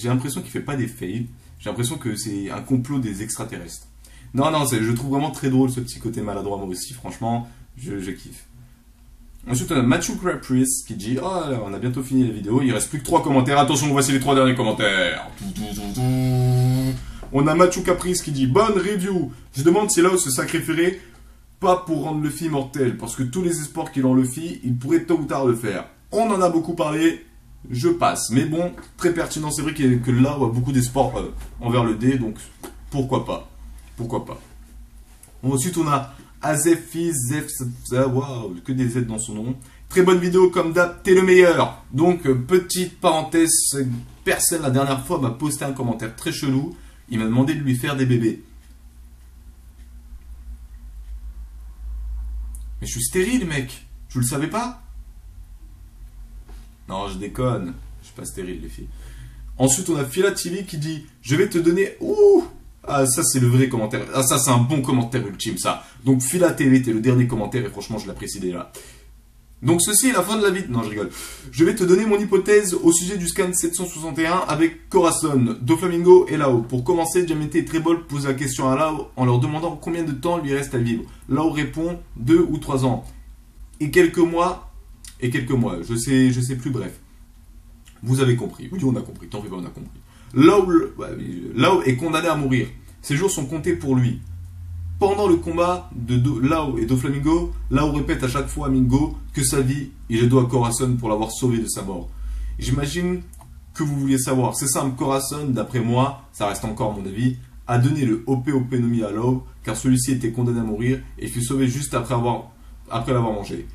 l'impression qu'il fait pas des fails. J'ai l'impression que c'est un complot des extraterrestres. Non, je trouve vraiment très drôle ce petit côté maladroit moi aussi, franchement, je kiffe. Ensuite, on a Matthew Caprice qui dit: oh, on a bientôt fini la vidéo, il reste plus que 3 commentaires. Attention, voici les 3 derniers commentaires. On a Matthew Caprice qui dit: bonne review. Je demande si Lao se sacrifierait pas pour rendre Luffy immortel, parce que tous les espoirs qu'il en Luffy, il pourrait tôt ou tard le faire. On en a beaucoup parlé, je passe. Mais bon, très pertinent, c'est vrai que Lao a beaucoup d'espoir envers le D, donc pourquoi pas. Pourquoi pas. Ensuite, on a Azefi Zef, waouh, que des Z dans son nom. Très bonne vidéo comme d'hab, t'es le meilleur. Donc, petite parenthèse, personne la dernière fois m'a posté un commentaire très chelou. Il m'a demandé de lui faire des bébés. Mais je suis stérile, mec. Tu le savais pas? Non, je déconne. Je suis pas stérile, les filles. Ensuite, on a Philatili qui dit: je vais te donner... Ouh! Ah, ça, c'est le vrai commentaire. Ah, ça, c'est un bon commentaire ultime, ça. Donc, Philatili, t'es le dernier commentaire et franchement, je l'apprécie déjà. Donc, ceci est la fin de la vidéo. Non, je rigole. Je vais te donner mon hypothèse au sujet du scan 761 avec Corazon, Doflamingo et Lao. Pour commencer, Diamante et Trébol posent la question à Lao en leur demandant combien de temps lui reste à vivre. Lao répond 2 ou 3 ans. Et quelques mois. Je sais plus, bref. Vous avez compris. Oui, on a compris. T'en fais pas, on a compris. Lao est condamné à mourir. Ses jours sont comptés pour lui. Pendant le combat de Lao et Doflamingo, Lao répète à chaque fois à Mingo que sa vie, il le doit à Corazon pour l'avoir sauvé de sa mort. J'imagine que vous vouliez savoir. C'est simple, Corazon, d'après moi, ça reste encore mon avis, a donné le OP no Mi à Lao, car celui-ci était condamné à mourir et fut sauvé juste après l'avoir mangé.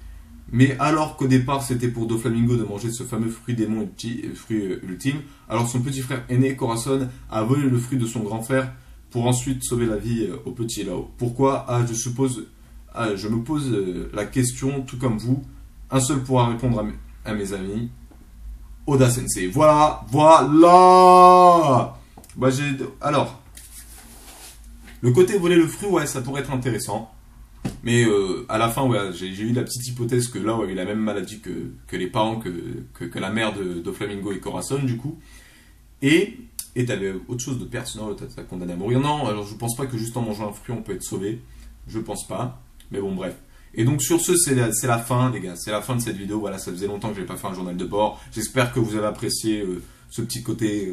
Mais alors qu'au départ c'était pour Doflamingo de manger ce fameux fruit démon fruit ultime, alors son petit frère aîné, Corazon, a volé le fruit de son grand frère pour ensuite sauver la vie au petit Lao. Pourquoi? Je me pose la question, tout comme vous. Un seul pourra répondre à mes amis. Oda Sensei. Voilà. Alors, le côté voler le fruit, ouais, ça pourrait être intéressant. Mais à la fin, ouais, j'ai eu la petite hypothèse que Lao a eu la même maladie que les parents, que la mère de Doflamingo et Corazon, du coup. Et t'avais autre chose de pertinent, t'as condamné à mourir. Non, alors je pense pas que juste en mangeant un fruit on peut être sauvé. Je pense pas. Mais bon, bref. Et donc sur ce, c'est la fin, les gars. C'est la fin de cette vidéo. Voilà, ça faisait longtemps que j'avais pas fait un journal de bord. J'espère que vous avez apprécié ce petit côté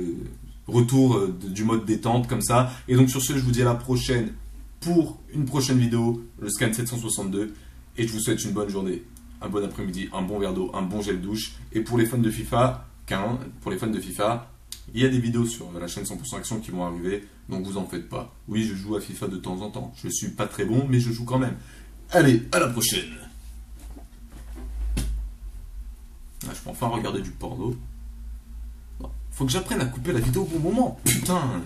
retour du mode détente comme ça. Et donc sur ce, je vous dis à la prochaine pour une prochaine vidéo, le scan 762. Et je vous souhaite une bonne journée, un bon après-midi, un bon verre d'eau, un bon gel douche. Et pour les fans de FIFA, il y a des vidéos sur la chaîne 100% Action qui vont arriver, donc vous en faites pas. Oui, je joue à FIFA de temps en temps. Je suis pas très bon, mais je joue quand même. Allez, à la prochaine. Ah, je peux enfin regarder du porno. Faut que j'apprenne à couper la vidéo au bon moment. Putain.